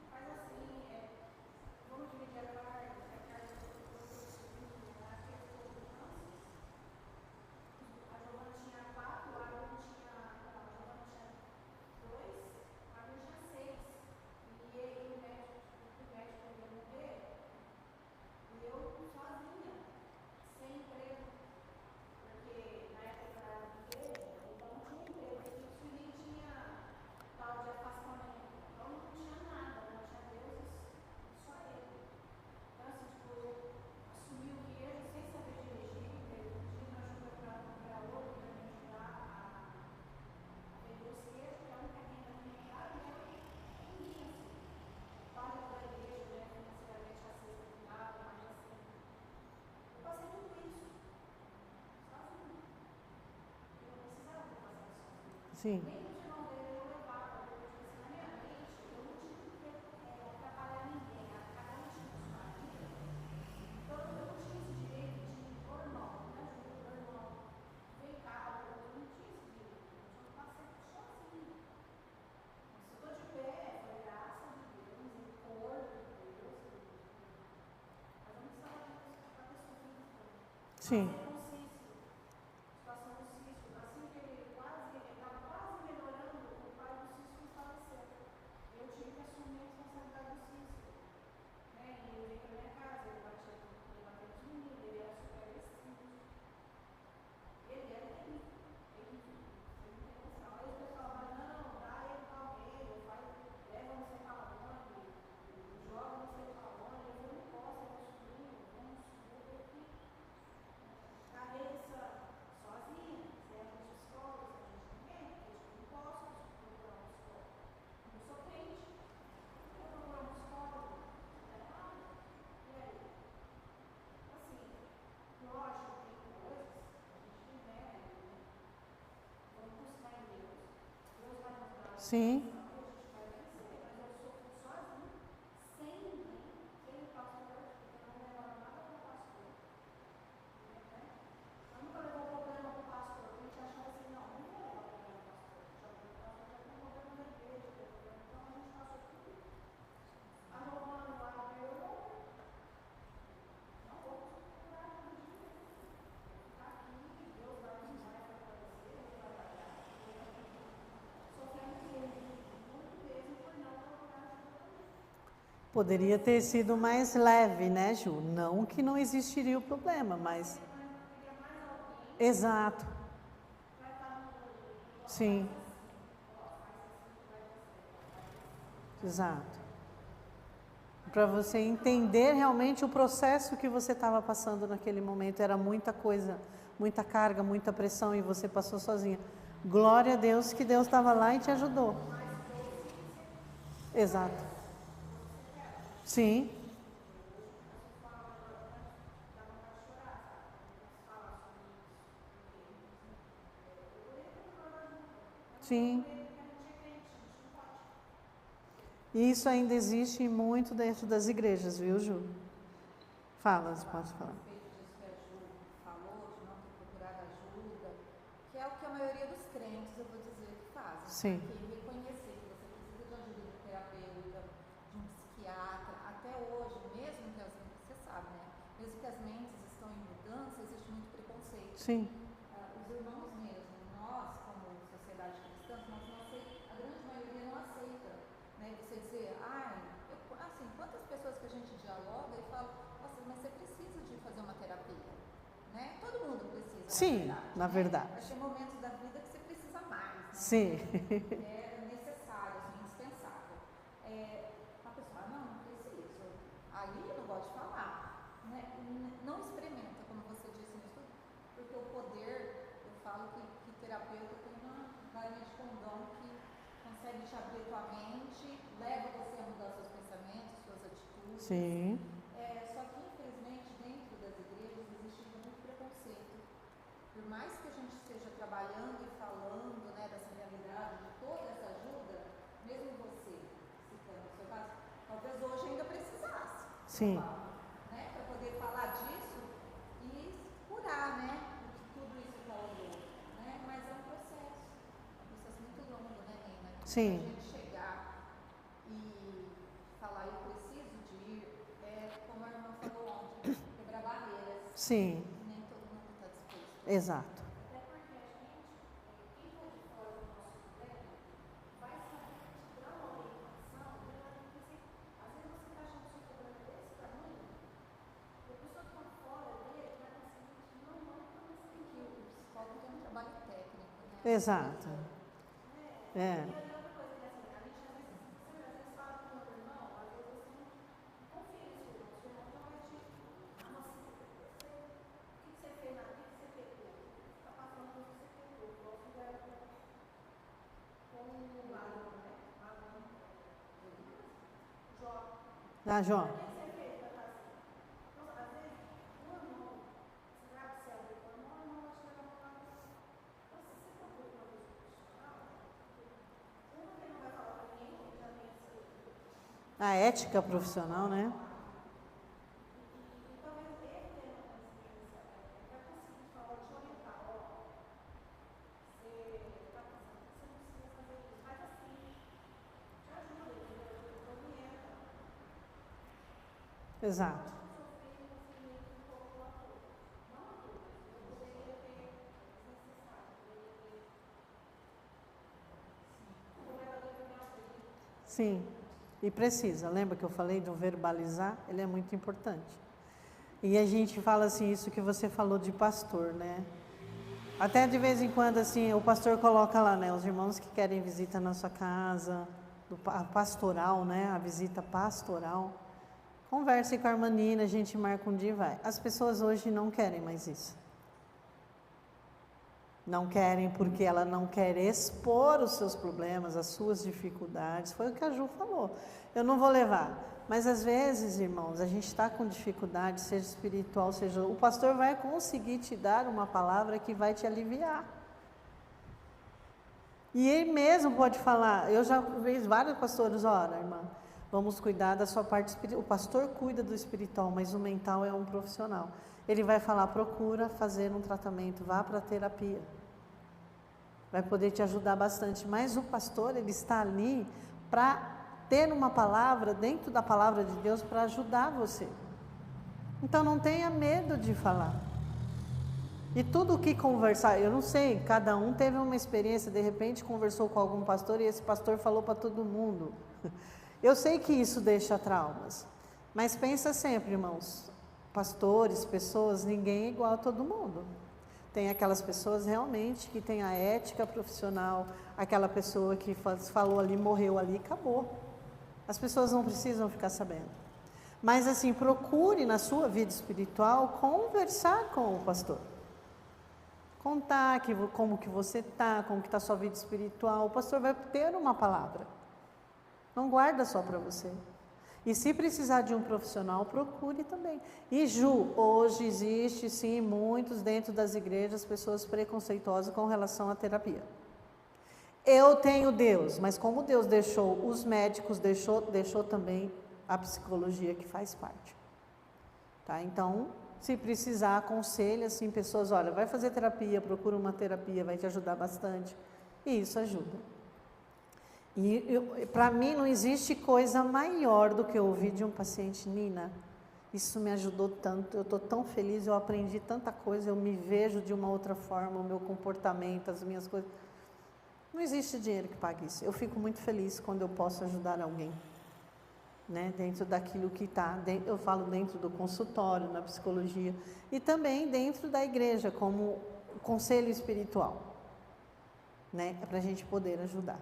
faz assim, vamos dividir a carga, que a carga eu subindo, acho que ficou com câncer. A Giovana tinha 4, a Giovana tinha 2, a Giovana tinha 6. E ele, o médico ia morrer, e eu sozinha, sem emprego, porque na época eu era de igreja, então não tinha emprego, fixo e nem tinha tal de afastamento. Então não tinha nada, não tinha Deus, só ele. Então assim, tipo, eu assumi o queijo sem saber dirigir, pedindo ajuda para outro, para me ajudar a vender os queijos, que é a única renda da minha casa, e eu ninguém assim. Pago da igreja, né, financeiramente a cesta que dava, mas assim, eu passei tudo isso sozinha. Eu não precisava fazer isso sozinha. Sim. Nem o irmão dele eu levava, porque tipo assim, na minha mente, eu não tinha que atrapalhar ninguém, cada um tinha sua vida. Então eu não tinha esse direito de, ô irmão, me ajuda, ô irmão, vem cá, eu não tinha esse direito, eu tinha que passar sozinha. Se eu estou de pé, foi graça de Deus, misericórdia de Deus. Mas eu não precisava ficar sofrendo tanto. Sim. Passei com cisto, situação do cisto. Assim que ele estava quase melhorando, o pai do cisto faleceu. Eu tive que assumir a responsabilidade do cisto. Né? E ele veio para minha casa, ele batia nos meninos, ele era super agressivo. Ele era terrível. Ele não tem noção. Aí o pessoal fala, não, dá ele para alguém, ou faz, leva não sei para onde, joga não sei para onde. Eu não posso, eu vou subir, vou ter que cabeça sozinha, sem a gente psicóloga, sem a gente ninguém, porque eu não posso procurar um psicólogo. Eu sou crente, eu vou procurar um psicólogo, não é nada. E aí? Assim, lógico, tem coisas que a gente né, vamos buscar em Deus. Deus vai nos dar uma Sim. direção e a gente vai vencer, mas eu sofro sozinha, sem ninguém, sem o pastor, porque não levava nada para o pastor. Eu nunca levou problema para o pastor, a gente achava assim, não vou levar problema para o pastor. Já o pastor já tem problema na igreja, então a gente passou tudo isso. A Giovana lá no meu, não vou procurar nada de Deus. Está aqui, Deus vai nos fortalecer, vai trabalhar. Sofrendo muito mesmo por não procurar ajuda também. Poderia ter sido mais leve, né, Ju? Não que não existiria o problema, mas. Queria mais alguém Exato. para estar no rolê. Sim. Faz assim, que vai dar certo. Exato. Para você entender realmente o processo que você estava passando naquele momento. Era muita coisa, muita carga, muita pressão e você passou sozinha. Glória a Deus que Deus estava lá e te ajudou. Exato. Sim. Sim. E isso ainda existe muito dentro das igrejas, viu, Ju? Fala, você pode falar. Respeito disso que a Ju falou, de não ter procurado ajuda, que é o que a maioria dos crentes, eu vou dizer, que fazem. Sim. Porque reconhecer que você precisa de ajuda de um terapeuta, de um psiquiatra, até hoje, mesmo que as mentes, você sabe, né? Mesmo que as mentes estão em mudança, existe muito preconceito. Sim. Os irmãos mesmo, nós, como sociedade cristã, a grande maioria não aceita, né? Você Sim, na verdade. Vai ter momentos da vida que você precisa mais, né? Sim. É necessário, assim, indispensável. A pessoa, não preciso. Aí eu não gosto de falar. Né? Não experimenta, como você disse no estudo, porque o poder, eu falo que terapeuta tem uma varinha de condão que consegue te abrir a tua mente, leva você a mudar seus pensamentos, suas atitudes. Sim. Só que, infelizmente, dentro das igrejas existe muito preconceito. Por mais que a gente esteja trabalhando e falando, né, dessa realidade, de toda essa ajuda, mesmo você, citando o seu caso, talvez hoje ainda precisasse. Sim. Né, para poder falar disso e curar, né, o que tudo isso causou. Né? Mas é um processo muito longo, né, Nina? Sim. A gente chegar e falar, eu preciso de ir, como a irmã falou ontem, quebrar barreiras. Sim. Nem todo mundo está disposto. Exato. Até porque a gente, quem está de fora do nosso problema, vai saber te dar uma orientação, às vezes você está achando o seu problema desse tamanho, e a pessoa que está fora dele vai conseguir te não conseguir. O psicólogo tem um trabalho técnico, né? Exato. E outra coisa que assim, a gente às vezes fala com outro irmão, às vezes você não confia nesse irmão, seu irmão não vai te. Nossa, o que você fez na vida, o que você pegou? Está passando o que você pegou. Igual fizeram com o Marlon, né? Marlon. Jó. Ah, Jó. O que você fez para estar assim? Então, às vezes, o irmão, você vai para o céu do irmão, o irmão vai te levar para lá. Então, se você procura uma coisa profissional, uma que não vai falar para ninguém, que já tem esse. A ética profissional, né? E talvez ele tenha uma consciência, vai conseguir falar, te orientar, ó, você está pensando que você não precisa fazer isso, faz assim, te ajuda, orienta. Exato. Não sofrer você meio que um pouco lá fora. Não a todos, eu poderia ter desnecessário, poderia ter. O governador vai ganhar tudo. Sim. E precisa. Lembra que eu falei do verbalizar? Ele é muito importante. E a gente fala assim, isso que você falou de pastor, né? Até de vez em quando, assim, o pastor coloca lá, né? Os irmãos que querem visita na sua casa, a pastoral, né? A visita pastoral. Converse com a irmã Nina, a gente marca um dia e vai. As pessoas hoje não querem mais isso. Não querem porque ela não quer expor os seus problemas, as suas dificuldades. Foi o que a Ju falou. Eu não vou levar. Mas às vezes, irmãos, a gente está com dificuldade, seja espiritual, seja... O pastor vai conseguir te dar uma palavra que vai te aliviar. E ele mesmo pode falar. Eu já vi vários pastores, olha, irmã, vamos cuidar da sua parte espiritual. O pastor cuida do espiritual, mas o mental é um profissional. Ele vai falar, procura fazer um tratamento, vá para a terapia. Vai poder te ajudar bastante. Mas o pastor, ele está ali para ter uma palavra, dentro da palavra de Deus, para ajudar você. Então não tenha medo de falar. E tudo o que conversar, eu não sei, cada um teve uma experiência, de repente conversou com algum pastor e esse pastor falou para todo mundo. Eu sei que isso deixa traumas. Mas pensa sempre, irmãos, pastores, pessoas, ninguém é igual a todo mundo. Tem aquelas pessoas realmente que têm a ética profissional, aquela pessoa que falou ali, morreu ali, acabou. As pessoas não precisam ficar sabendo. Mas assim, procure na sua vida espiritual conversar com o pastor. Contar como que você está, como que está a sua vida espiritual. O pastor vai ter uma palavra. Não guarda só para você. E se precisar de um profissional, procure também. E Ju, hoje existe sim muitos dentro das igrejas, pessoas preconceituosas com relação à terapia. Eu tenho Deus, mas como Deus deixou os médicos, deixou também a psicologia que faz parte. Tá? Então, se precisar, aconselha assim, pessoas, olha, vai fazer terapia, procura uma terapia, vai te ajudar bastante. E isso ajuda. E para mim não existe coisa maior do que eu ouvir de um paciente, Nina, isso me ajudou tanto, eu estou tão feliz, eu aprendi tanta coisa, eu me vejo de uma outra forma, o meu comportamento, as minhas coisas. Não existe dinheiro que pague isso. Eu fico muito feliz quando eu posso ajudar alguém, né, dentro daquilo que está, eu falo dentro do consultório, na psicologia, e também dentro da igreja, como conselho espiritual, né? É para a gente poder ajudar.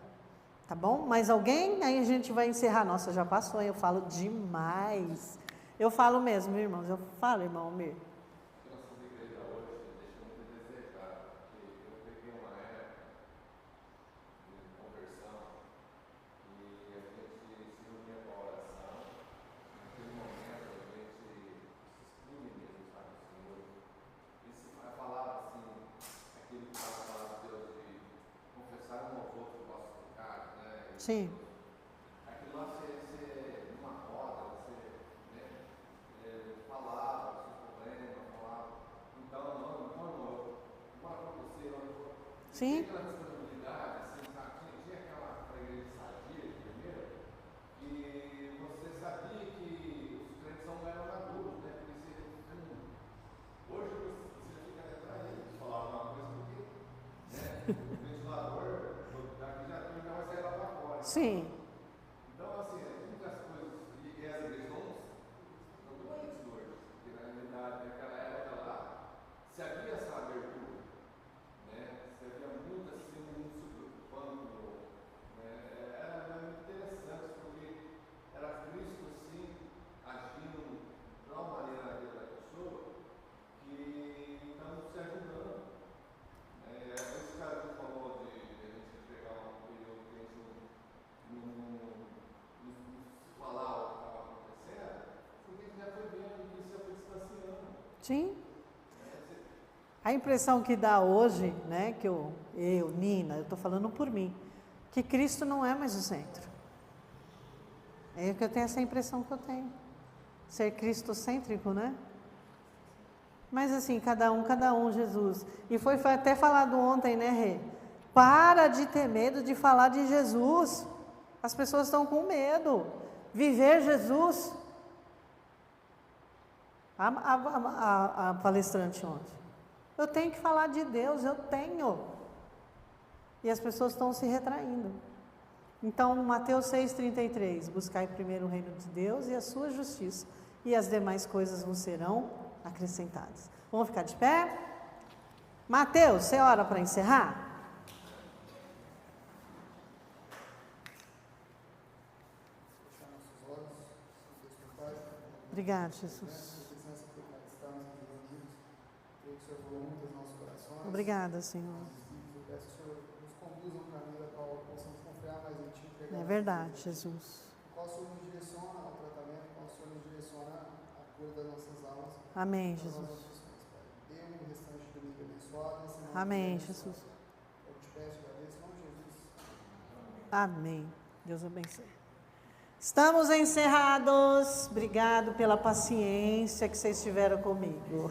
Tá bom? Mais alguém? Aí a gente vai encerrar. Nossa, já passou, eu falo demais. Eu falo mesmo, irmãos. Eu falo, irmão Almir. Nossas igrejas hoje deixam muito a desejar, porque eu peguei uma época de conversão e a gente se reunia para oração. Naquele momento a gente se exprime mesmo, sabe, o Senhor. E se falava assim, aquilo que estava falando de Deus, de confessar um ao outro os nossos pecados, né? Sim. Aquilo lá você numa roda, você, né, falava os seus problemas, falava. Então, não, bora acontecer, Sim. aquela disponibilidade, assim, sabe? Tinha aquela igreja sadia primeiro, que você sabia que os crentes não eram maduros, né? Porque hoje você fica atrás deles, falava uma coisa porque, né? O ventilador daqui já vai sair lá para fora. Sim. Então, assim, muitas coisas, e as igrejas estão doentes hoje, porque na realidade, naquela época lá, se havia essa abertura, né? Se havia muito assim, muito se preocupando, né? Era muito interessante, porque era Cristo, assim, agindo de uma maneira na vida da pessoa, que estamos se ajudando. Esse cara que falou de a gente pegar um período que a gente não falar o que estava acontecendo, porque a gente já foi vendo que isso já foi distanciando. Sim. A impressão que dá hoje, né, que eu Nina, eu estou falando por mim, que Cristo não é mais o centro. É que eu tenho essa impressão que eu tenho. Ser cristocêntrico, né? Mas assim, cada um, Jesus. E foi até falado ontem, né, Rê? Para de ter medo de falar de Jesus. As pessoas estão com medo. Viver Jesus. A palestrante ontem. Eu tenho que falar de Deus, eu tenho. E as pessoas estão se retraindo. Então, Mateus 6,33. Buscai primeiro o reino de Deus e a sua justiça, e as demais coisas vos serão acrescentadas. Vamos ficar de pé? Mateus, você ora para encerrar? Fechar nossos olhos, Deus meu Pai. Obrigado, Jesus. Licença por estarmos aqui reunidos. Creio que o Senhor falou muito aos nossos corações. Obrigada, Senhor. Eu peço que o Senhor nos conduza um caminho da qual possamos confiar mais em Ti. É verdade, Jesus. Qual o Senhor nos direciona ao tratamento, qual o Senhor nos direciona à cura das nossas almas. Amém, das nossas Jesus. aflições, Pai. Dê um restante de domingo abençoado. Semana Amém, abençoada. Jesus. Eu te peço, agradeço, em nome de Jesus. Amém. Deus abençoe. Estamos encerrados. Obrigado pela paciência que vocês tiveram comigo.